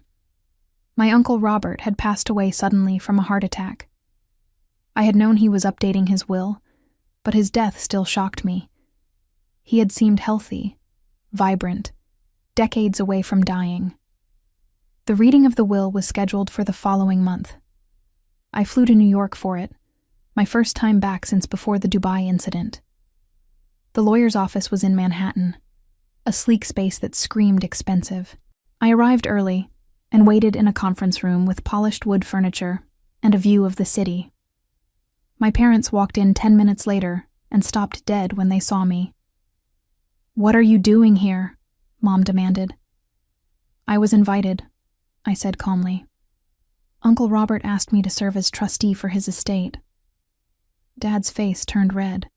My Uncle Robert had passed away suddenly from a heart attack. I had known he was updating his will, but his death still shocked me. He had seemed healthy, vibrant, decades away from dying. The reading of the will was scheduled for the following month. I flew to New York for it, my first time back since before the Dubai incident. The lawyer's office was in Manhattan, a sleek space that screamed expensive. I arrived early and waited in a conference room with polished wood furniture and a view of the city. My parents walked in 10 minutes later and stopped dead when they saw me. "What are you doing here?" Mom demanded. I was invited, I said calmly. Uncle Robert asked me to serve as trustee for his estate. Dad's face turned red.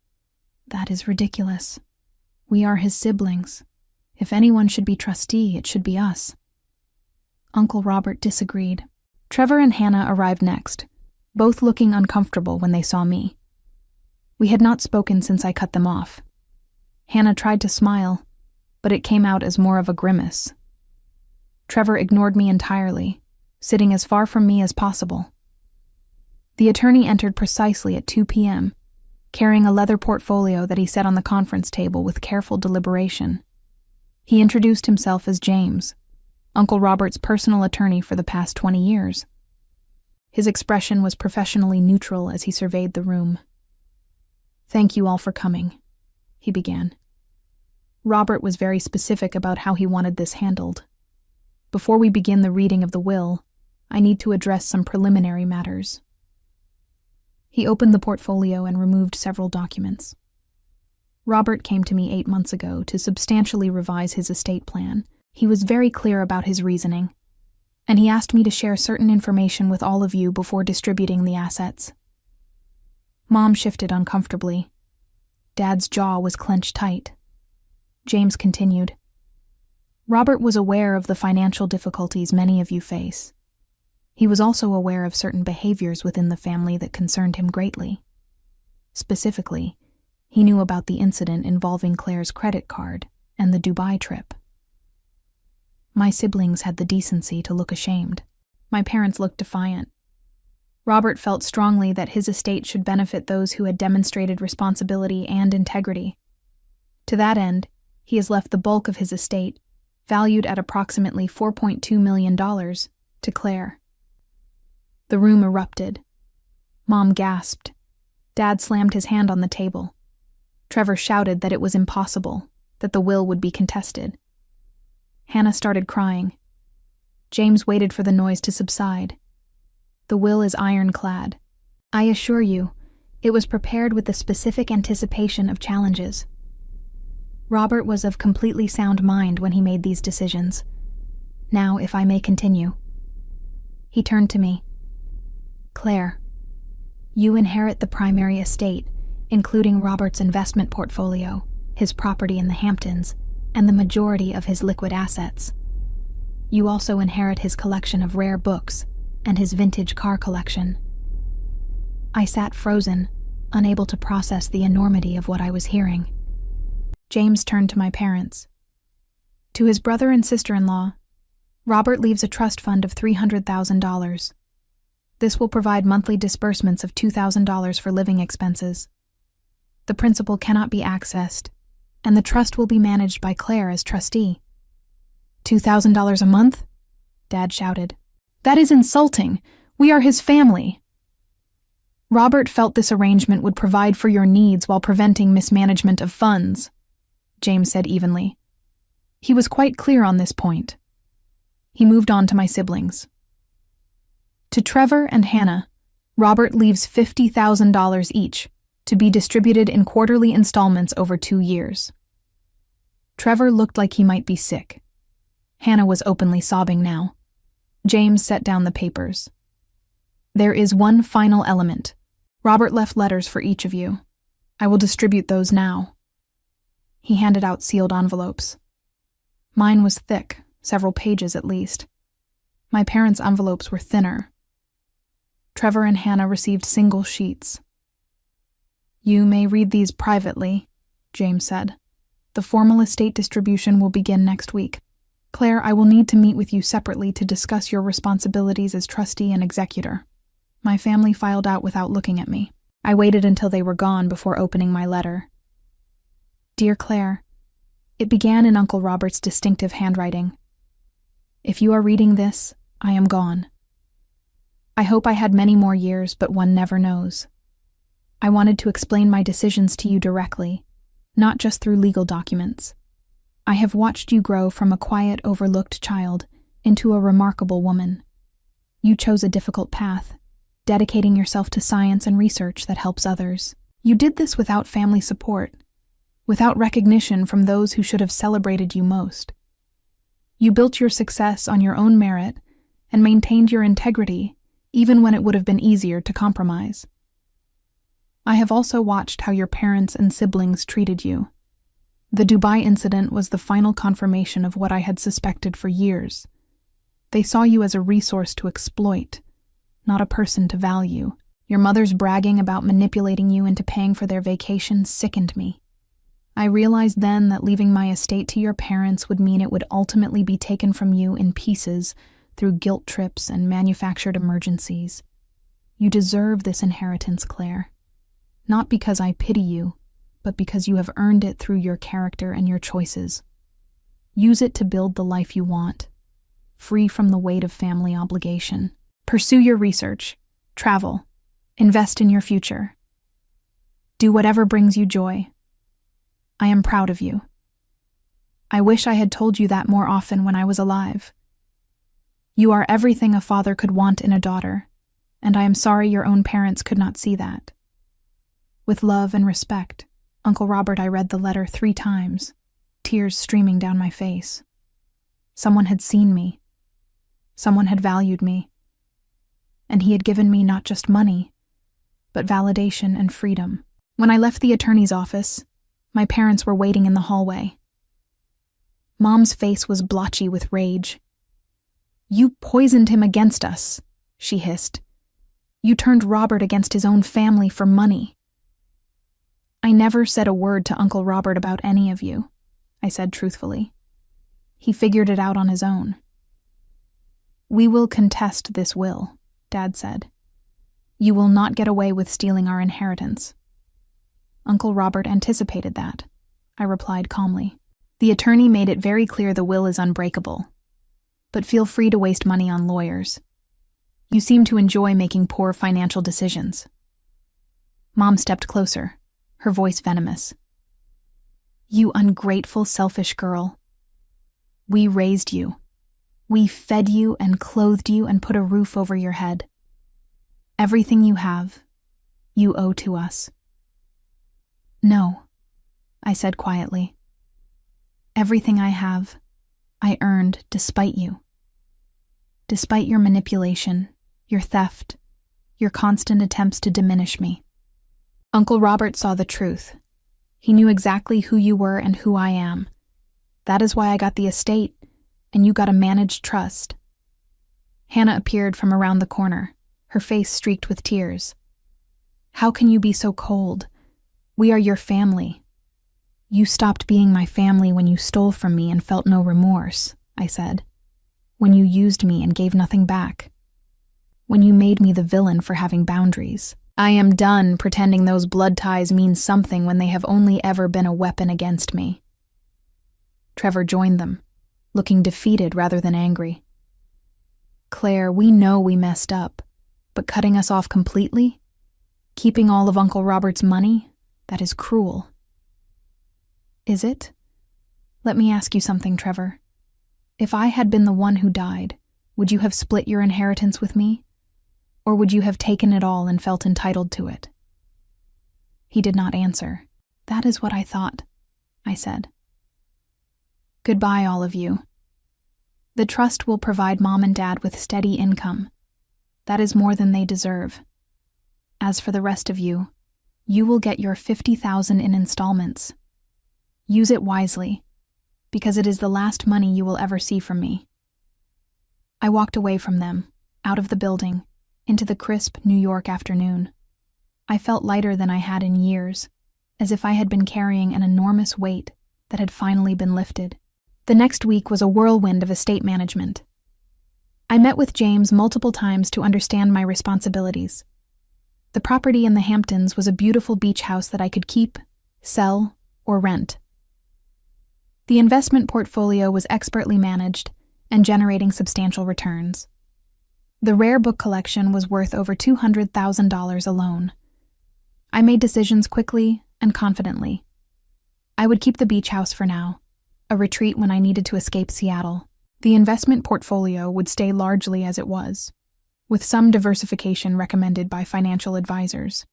That is ridiculous. We are his siblings. If anyone should be trustee, it should be us. Uncle Robert disagreed. Trevor and Hannah arrived next, both looking uncomfortable when they saw me. We had not spoken since I cut them off. Hannah tried to smile, but it came out as more of a grimace. Trevor ignored me entirely, sitting as far from me as possible. The attorney entered precisely at 2 p.m., carrying a leather portfolio that he set on the conference table with careful deliberation. He introduced himself as James, Uncle Robert's personal attorney for the past 20 years. His expression was professionally neutral as he surveyed the room. "Thank you all for coming," he began. Robert was very specific about how he wanted this handled. Before we begin the reading of the will, I need to address some preliminary matters. He opened the portfolio and removed several documents. Robert came to me 8 months ago to substantially revise his estate plan. He was very clear about his reasoning, and he asked me to share certain information with all of you before distributing the assets. Mom shifted uncomfortably. Dad's jaw was clenched tight. James continued. Robert was aware of the financial difficulties many of you face. He was also aware of certain behaviors within the family that concerned him greatly. Specifically, he knew about the incident involving Claire's credit card and the Dubai trip. My siblings had the decency to look ashamed. My parents looked defiant. Robert felt strongly that his estate should benefit those who had demonstrated responsibility and integrity. To that end, he has left the bulk of his estate, valued at approximately $4.2 million, to Claire. The room erupted. Mom gasped. Dad slammed his hand on the table. Trevor shouted that it was impossible, that the will would be contested. Hannah started crying. James waited for the noise to subside. The will is ironclad. I assure you, it was prepared with the specific anticipation of challenges. Robert was of completely sound mind when he made these decisions. Now, if I may continue. He turned to me. Claire, you inherit the primary estate, including Robert's investment portfolio, his property in the Hamptons, and the majority of his liquid assets. You also inherit his collection of rare books and his vintage car collection. I sat frozen, unable to process the enormity of what I was hearing. James turned to my parents. To his brother and sister-in-law, Robert leaves a trust fund of $300,000. This will provide monthly disbursements of $2,000 for living expenses. The principal cannot be accessed, and the trust will be managed by Claire as trustee. $2,000 a month? Dad shouted. That is insulting. We are his family. Robert felt this arrangement would provide for your needs while preventing mismanagement of funds, James said evenly. He was quite clear on this point. He moved on to my siblings. To Trevor and Hannah, Robert leaves $50,000 each, to be distributed in quarterly installments over 2 years. Trevor looked like he might be sick. Hannah was openly sobbing now. James set down the papers. There is one final element. Robert left letters for each of you. I will distribute those now. He handed out sealed envelopes. Mine was thick, several pages at least. My parents' envelopes were thinner. Trevor and Hannah received single sheets. You may read these privately, James said. The formal estate distribution will begin next week. Claire, I will need to meet with you separately to discuss your responsibilities as trustee and executor. My family filed out without looking at me. I waited until they were gone before opening my letter. Dear Claire, it began in Uncle Robert's distinctive handwriting. If you are reading this, I am gone. I hope I had many more years, but one never knows. I wanted to explain my decisions to you directly, not just through legal documents. I have watched you grow from a quiet, overlooked child into a remarkable woman. You chose a difficult path, dedicating yourself to science and research that helps others. You did this without family support, without recognition from those who should have celebrated you most. You built your success on your own merit and maintained your integrity even when it would have been easier to compromise. I have also watched how your parents and siblings treated you. The Dubai incident was the final confirmation of what I had suspected for years. They saw you as a resource to exploit, not a person to value. Your mother's bragging about manipulating you into paying for their vacation sickened me. I realized then that leaving my estate to your parents would mean it would ultimately be taken from you in pieces through guilt trips and manufactured emergencies. You deserve this inheritance, Claire. Not because I pity you, but because you have earned it through your character and your choices. Use it to build the life you want, free from the weight of family obligation. Pursue your research, travel, invest in your future. Do whatever brings you joy. I am proud of you. I wish I had told you that more often when I was alive. You are everything a father could want in a daughter, and I am sorry your own parents could not see that. With love and respect, Uncle Robert. I read the letter 3 times, tears streaming down my face. Someone had seen me. Someone had valued me. And he had given me not just money, but validation and freedom. When I left the attorney's office, my parents were waiting in the hallway. Mom's face was blotchy with rage. "You poisoned him against us," she hissed. "You turned Robert against his own family for money." "I never said a word to Uncle Robert about any of you," I said truthfully. "He figured it out on his own." "We will contest this will," Dad said. "You will not get away with stealing our inheritance." "Uncle Robert anticipated that," I replied calmly. "The attorney made it very clear the will is unbreakable. But feel free to waste money on lawyers. You seem to enjoy making poor financial decisions." Mom stepped closer, her voice venomous. "You ungrateful, selfish girl. We raised you. We fed you and clothed you and put a roof over your head. Everything you have, you owe to us." "No," I said quietly. "Everything I have, I earned despite you. Despite your manipulation, your theft, your constant attempts to diminish me. Uncle Robert saw the truth. He knew exactly who you were and who I am. That is why I got the estate, and you got a managed trust." Hannah appeared from around the corner, her face streaked with tears. "How can you be so cold? We are your family." "You stopped being my family when you stole from me and felt no remorse," I said. "When you used me and gave nothing back. When you made me the villain for having boundaries. I am done pretending those blood ties mean something when they have only ever been a weapon against me." Trevor joined them, looking defeated rather than angry. "Claire, we know we messed up, but cutting us off completely? Keeping all of Uncle Robert's money? That is cruel." "Is it? Let me ask you something, Trevor. If I had been the one who died, would you have split your inheritance with me? Or would you have taken it all and felt entitled to it?" He did not answer. "That is what I thought," I said. "Goodbye, all of you. The trust will provide Mom and Dad with steady income. That is more than they deserve. As for the rest of you, you will get your $50,000 in installments. Use it wisely, because it is the last money you will ever see from me." I walked away from them, out of the building, into the crisp New York afternoon. I felt lighter than I had in years, as if I had been carrying an enormous weight that had finally been lifted. The next week was a whirlwind of estate management. I met with James multiple times to understand my responsibilities. The property in the Hamptons was a beautiful beach house that I could keep, sell, or rent. The investment portfolio was expertly managed and generating substantial returns. The rare book collection was worth over $200,000 alone. I made decisions quickly and confidently. I would keep the beach house for now, a retreat when I needed to escape Seattle. The investment portfolio would stay largely as it was, with some diversification recommended by financial advisors.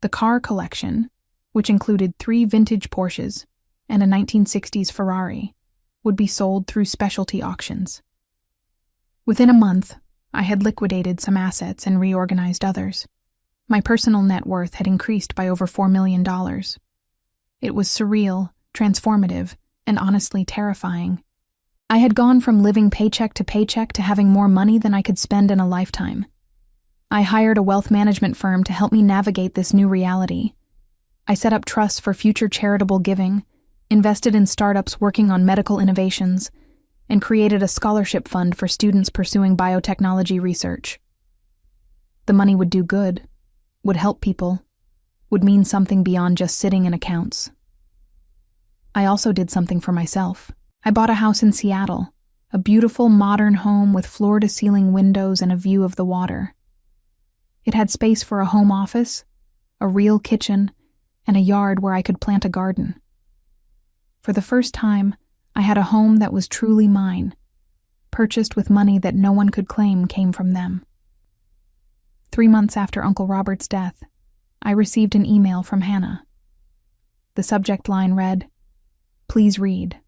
The car collection, which included 3 vintage Porsches and a 1960s Ferrari, would be sold through specialty auctions. Within a month, I had liquidated some assets and reorganized others. My personal net worth had increased by over $4 million. It was surreal, transformative, and honestly terrifying. I had gone from living paycheck to having more money than I could spend in a lifetime. I hired a wealth management firm to help me navigate this new reality. I set up trusts for future charitable giving, invested in startups working on medical innovations, and created a scholarship fund for students pursuing biotechnology research. The money would do good, would help people, would mean something beyond just sitting in accounts. I also did something for myself. I bought a house in Seattle, a beautiful modern home with floor-to-ceiling windows and a view of the water. It had space for a home office, a real kitchen, and a yard where I could plant a garden. For the first time, I had a home that was truly mine, purchased with money that no one could claim came from them. 3 months after Uncle Robert's death, I received an email from Hannah. The subject line read, "Please read."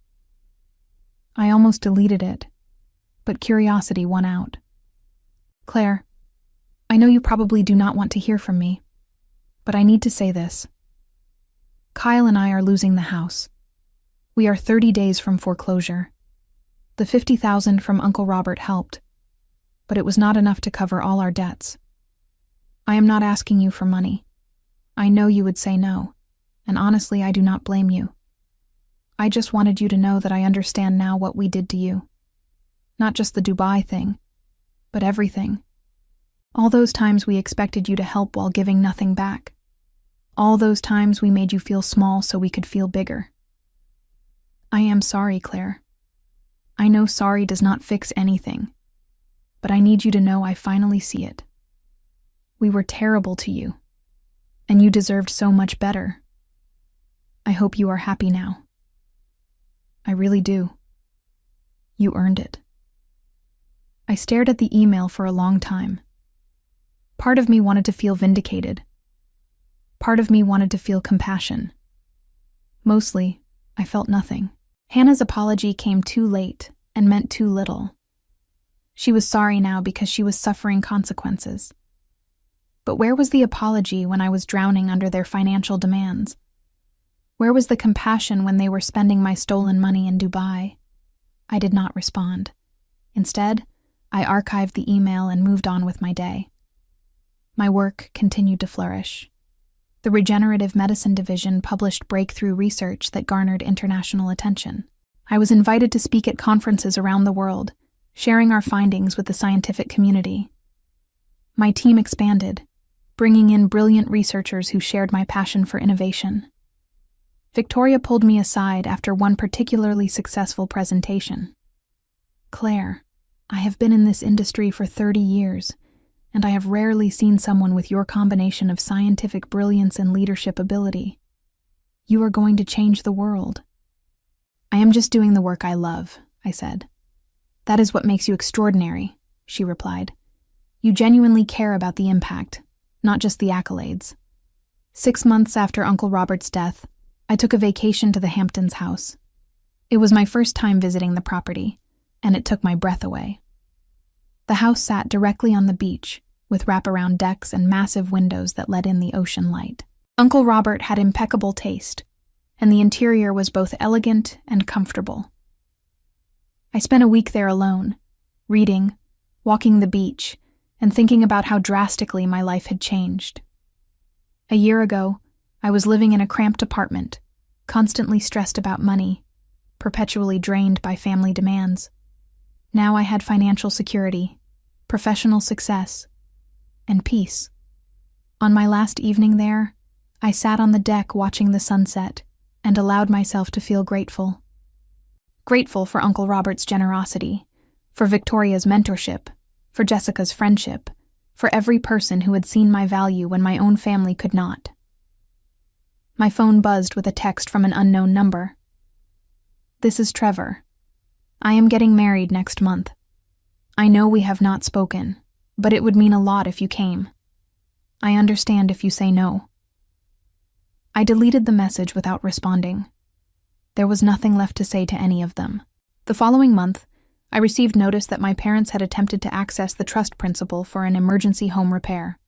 I almost deleted it, but curiosity won out. "Claire, I know you probably do not want to hear from me, but I need to say this. Kyle and I are losing the house. We are 30 days from foreclosure. The $50,000 from Uncle Robert helped, but it was not enough to cover all our debts. I am not asking you for money. I know you would say no, and honestly, I do not blame you. I just wanted you to know that I understand now what we did to you. Not just the Dubai thing, but everything. All those times we expected you to help while giving nothing back. All those times we made you feel small so we could feel bigger. I am sorry, Claire. I know sorry does not fix anything, but I need you to know I finally see it. We were terrible to you, and you deserved so much better. I hope you are happy now. I really do. You earned it." I stared at the email for a long time. Part of me wanted to feel vindicated. Part of me wanted to feel compassion. Mostly, I felt nothing. Hannah's apology came too late and meant too little. She was sorry now because she was suffering consequences. But where was the apology when I was drowning under their financial demands? Where was the compassion when they were spending my stolen money in Dubai? I did not respond. Instead, I archived the email and moved on with my day. My work continued to flourish. The Regenerative Medicine Division published breakthrough research that garnered international attention. I was invited to speak at conferences around the world, sharing our findings with the scientific community. My team expanded, bringing in brilliant researchers who shared my passion for innovation. Victoria pulled me aside after one particularly successful presentation. "Claire, I have been in this industry for 30 years, and I have rarely seen someone with your combination of scientific brilliance and leadership ability. You are going to change the world." "I am just doing the work I love," I said. "That is what makes you extraordinary," she replied. "You genuinely care about the impact, not just the accolades." 6 months after Uncle Robert's death, I took a vacation to the Hamptons house. It was my first time visiting the property, and it took my breath away. The house sat directly on the beach, with wraparound decks and massive windows that let in the ocean light. Uncle Robert had impeccable taste, and the interior was both elegant and comfortable. I spent a week there alone, reading, walking the beach, and thinking about how drastically my life had changed. A year ago, I was living in a cramped apartment, constantly stressed about money, perpetually drained by family demands. Now I had financial security, professional success, and peace. On my last evening there, I sat on the deck watching the sunset and allowed myself to feel grateful. Grateful for Uncle Robert's generosity, for Victoria's mentorship, for Jessica's friendship, for every person who had seen my value when my own family could not. My phone buzzed with a text from an unknown number. "This is Trevor. I am getting married next month. I know we have not spoken, but it would mean a lot if you came. I understand if you say no." I deleted the message without responding. There was nothing left to say to any of them. The following month, I received notice that my parents had attempted to access the trust principal for an emergency home repair.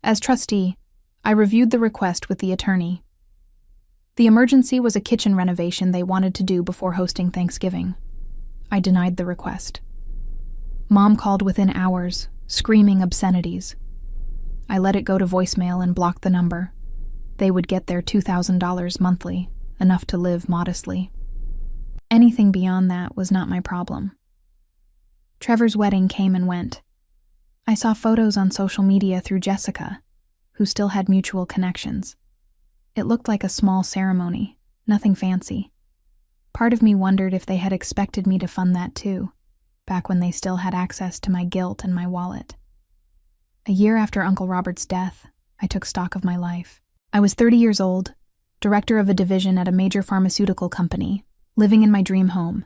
As trustee, I reviewed the request with the attorney. The emergency was a kitchen renovation they wanted to do before hosting Thanksgiving. I denied the request. Mom called within hours, screaming obscenities. I let it go to voicemail and blocked the number. They would get their $2,000 monthly, enough to live modestly. Anything beyond that was not my problem. Trevor's wedding came and went. I saw photos on social media through Jessica, who still had mutual connections. It looked like a small ceremony, nothing fancy. Part of me wondered if they had expected me to fund that too, back when they still had access to my guilt and my wallet. A year after Uncle Robert's death, I took stock of my life. I was 30 years old, director of a division at a major pharmaceutical company, living in my dream home,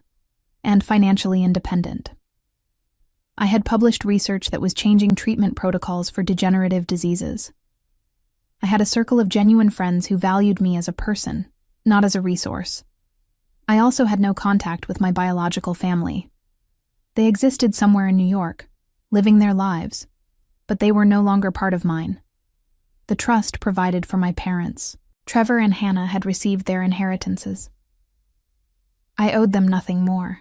and financially independent. I had published research that was changing treatment protocols for degenerative diseases. I had a circle of genuine friends who valued me as a person, not as a resource. I also had no contact with my biological family. They existed somewhere in New York, living their lives, but they were no longer part of mine. The trust provided for my parents. Trevor and Hannah had received their inheritances. I owed them nothing more.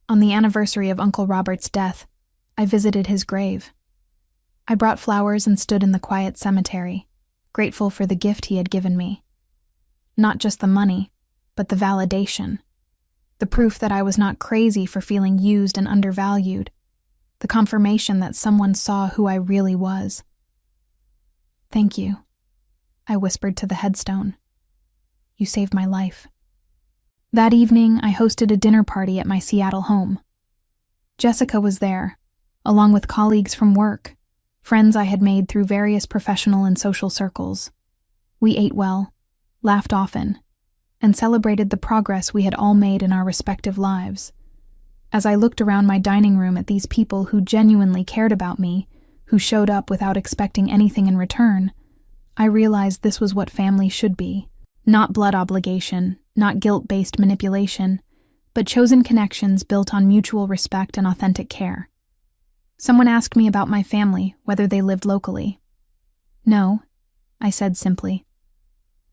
On the anniversary of Uncle Robert's death, I visited his grave. I brought flowers and stood in the quiet cemetery, grateful for the gift he had given me. Not just the money, but the validation. The proof that I was not crazy for feeling used and undervalued. The confirmation that someone saw who I really was. "Thank you," I whispered to the headstone. "You saved my life." That evening, I hosted a dinner party at my Seattle home. Jessica was there, along with colleagues from work, friends I had made through various professional and social circles. We ate well, laughed often, and celebrated the progress we had all made in our respective lives. As I looked around my dining room at these people who genuinely cared about me, who showed up without expecting anything in return, I realized this was what family should be. Not blood obligation, not guilt-based manipulation, but chosen connections built on mutual respect and authentic care. Someone asked me about my family, whether they lived locally. "No," I said simply.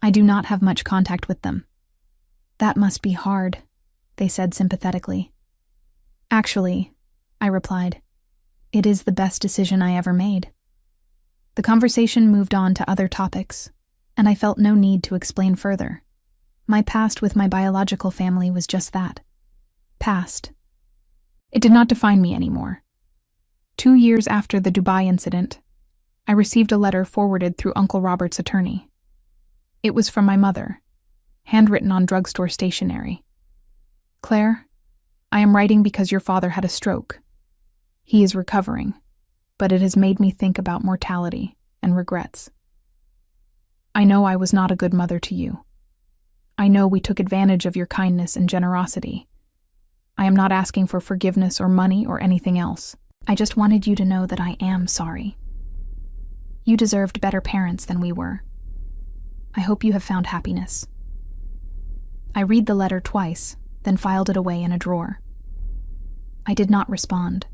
"I do not have much contact with them." "That must be hard," they said sympathetically. "Actually," I replied, "it is the best decision I ever made." The conversation moved on to other topics, and I felt no need to explain further. My past with my biological family was just that. Past. It did not define me anymore. 2 years after the Dubai incident, I received a letter forwarded through Uncle Robert's attorney. It was from my mother, handwritten on drugstore stationery. "Claire, I am writing because your father had a stroke. He is recovering, but it has made me think about mortality and regrets. I know I was not a good mother to you. I know we took advantage of your kindness and generosity. I am not asking for forgiveness or money or anything else. I just wanted you to know that I am sorry. You deserved better parents than we were. I hope you have found happiness." I read the letter twice, then filed it away in a drawer. I did not respond.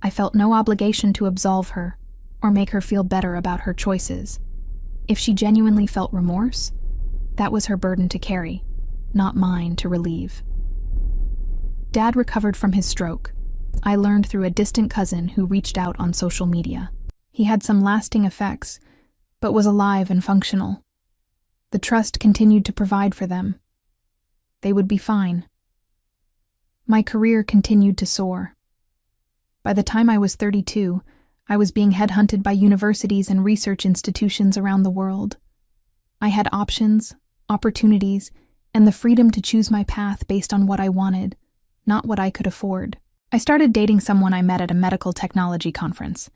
I felt no obligation to absolve her or make her feel better about her choices. If she genuinely felt remorse, that was her burden to carry, not mine to relieve. Dad recovered from his stroke. I learned through a distant cousin who reached out on social media. He had some lasting effects, but was alive and functional. The trust continued to provide for them. They would be fine. My career continued to soar. By the time I was 32, I was being headhunted by universities and research institutions around the world. I had options, opportunities, and the freedom to choose my path based on what I wanted, not what I could afford. I started dating someone I met at a medical technology conference,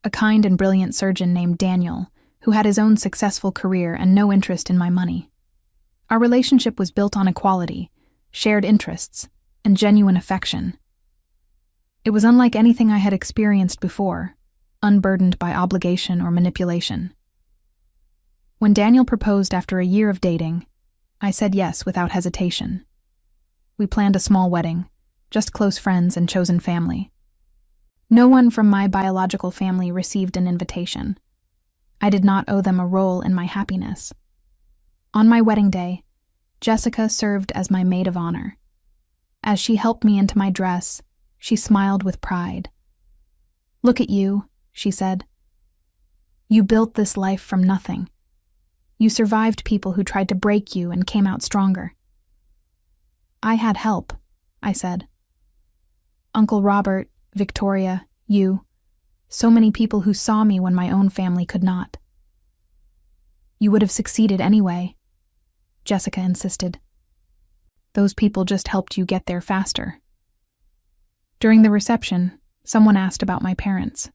a kind and brilliant surgeon named Daniel, who had his own successful career and no interest in my money. Our relationship was built on equality, shared interests, and genuine affection. It was unlike anything I had experienced before, unburdened by obligation or manipulation. When Daniel proposed after a year of dating, I said yes without hesitation. We planned a small wedding, just close friends and chosen family. No one from my biological family received an invitation. I did not owe them a role in my happiness. On my wedding day, Jessica served as my maid of honor. As she helped me into my dress, she smiled with pride. "Look at you," she said. "You built this life from nothing. You survived people who tried to break you and came out stronger." "I had help," I said. "Uncle Robert, Victoria, you, so many people who saw me when my own family could not." "You would have succeeded anyway," Jessica insisted. "Those people just helped you get there faster." During the reception, someone asked about my parents.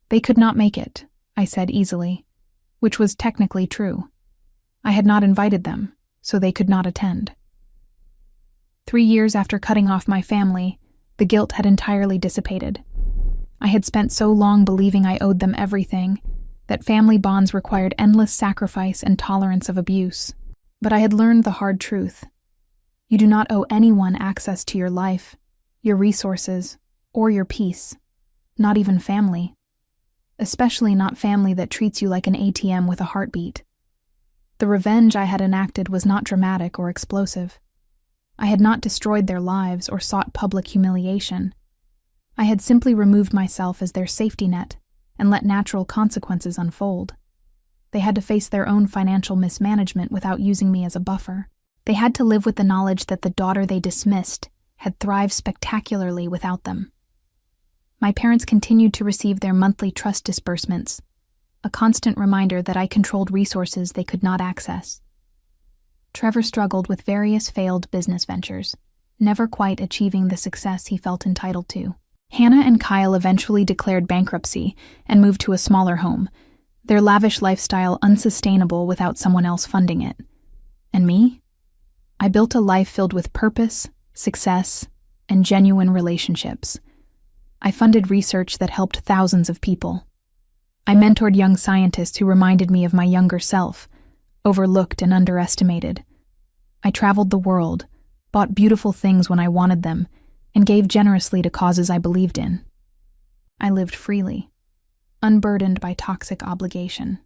"They could not make it," I said easily, which was technically true. I had not invited them, so they could not attend. 3 years after cutting off my family, the guilt had entirely dissipated. I had spent so long believing I owed them everything, that family bonds required endless sacrifice and tolerance of abuse. But I had learned the hard truth. You do not owe anyone access to your life, your resources, or your peace, not even family. Especially not family that treats you like an ATM with a heartbeat. The revenge I had enacted was not dramatic or explosive. I had not destroyed their lives or sought public humiliation. I had simply removed myself as their safety net and let natural consequences unfold. They had to face their own financial mismanagement without using me as a buffer. They had to live with the knowledge that the daughter they dismissed had thrived spectacularly without them. My parents continued to receive their monthly trust disbursements, a constant reminder that I controlled resources they could not access. Trevor struggled with various failed business ventures, never quite achieving the success he felt entitled to. Hannah and Kyle eventually declared bankruptcy and moved to a smaller home, their lavish lifestyle unsustainable without someone else funding it. And me? I built a life filled with purpose, success, and genuine relationships. I funded research that helped thousands of people. I mentored young scientists who reminded me of my younger self, overlooked and underestimated. I traveled the world, bought beautiful things when I wanted them, and gave generously to causes I believed in. I lived freely, unburdened by toxic obligation.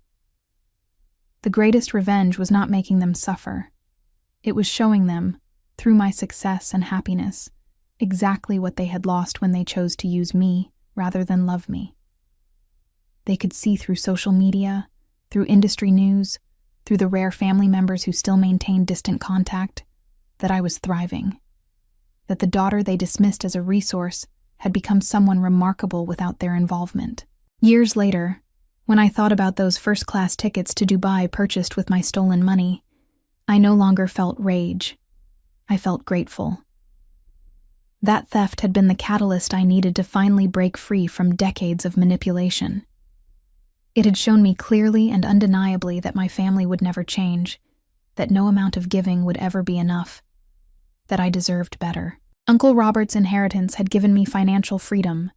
The greatest revenge was not making them suffer. It was showing them, through my success and happiness, exactly what they had lost when they chose to use me rather than love me. They could see through social media, through industry news, through the rare family members who still maintained distant contact, that I was thriving, that the daughter they dismissed as a resource had become someone remarkable without their involvement. Years later, when I thought about those first-class tickets to Dubai purchased with my stolen money, I no longer felt rage. I felt grateful. That theft had been the catalyst I needed to finally break free from decades of manipulation. It had shown me clearly and undeniably that my family would never change, that no amount of giving would ever be enough, that I deserved better. Uncle Robert's inheritance had given me financial freedom,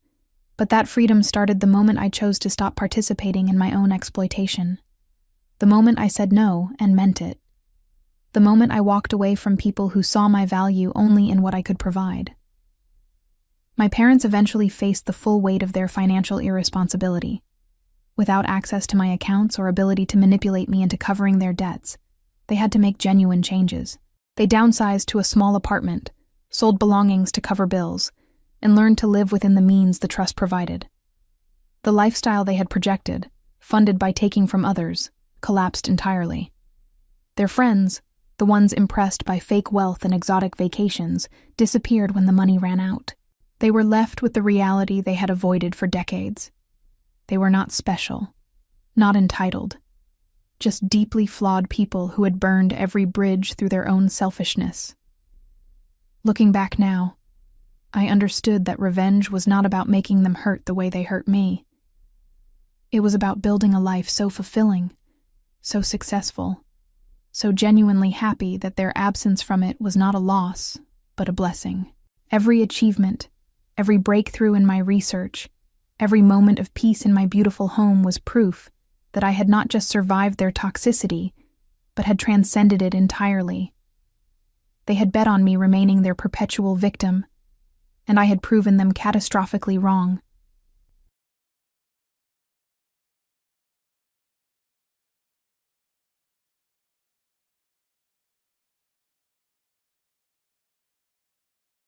but that freedom started the moment I chose to stop participating in my own exploitation. The moment I said no and meant it. The moment I walked away from people who saw my value only in what I could provide. My parents eventually faced the full weight of their financial irresponsibility. Without access to my accounts or ability to manipulate me into covering their debts, they had to make genuine changes. They downsized to a small apartment, sold belongings to cover bills, and learned to live within the means the trust provided. The lifestyle they had projected, funded by taking from others, collapsed entirely. Their friends, the ones impressed by fake wealth and exotic vacations, disappeared when the money ran out. They were left with the reality they had avoided for decades. They were not special, not entitled, just deeply flawed people who had burned every bridge through their own selfishness. Looking back now, I understood that revenge was not about making them hurt the way they hurt me. It was about building a life so fulfilling, so successful, so genuinely happy that their absence from it was not a loss, but a blessing. Every achievement, every breakthrough in my research, every moment of peace in my beautiful home was proof that I had not just survived their toxicity, but had transcended it entirely. They had bet on me remaining their perpetual victim, and I had proven them catastrophically wrong.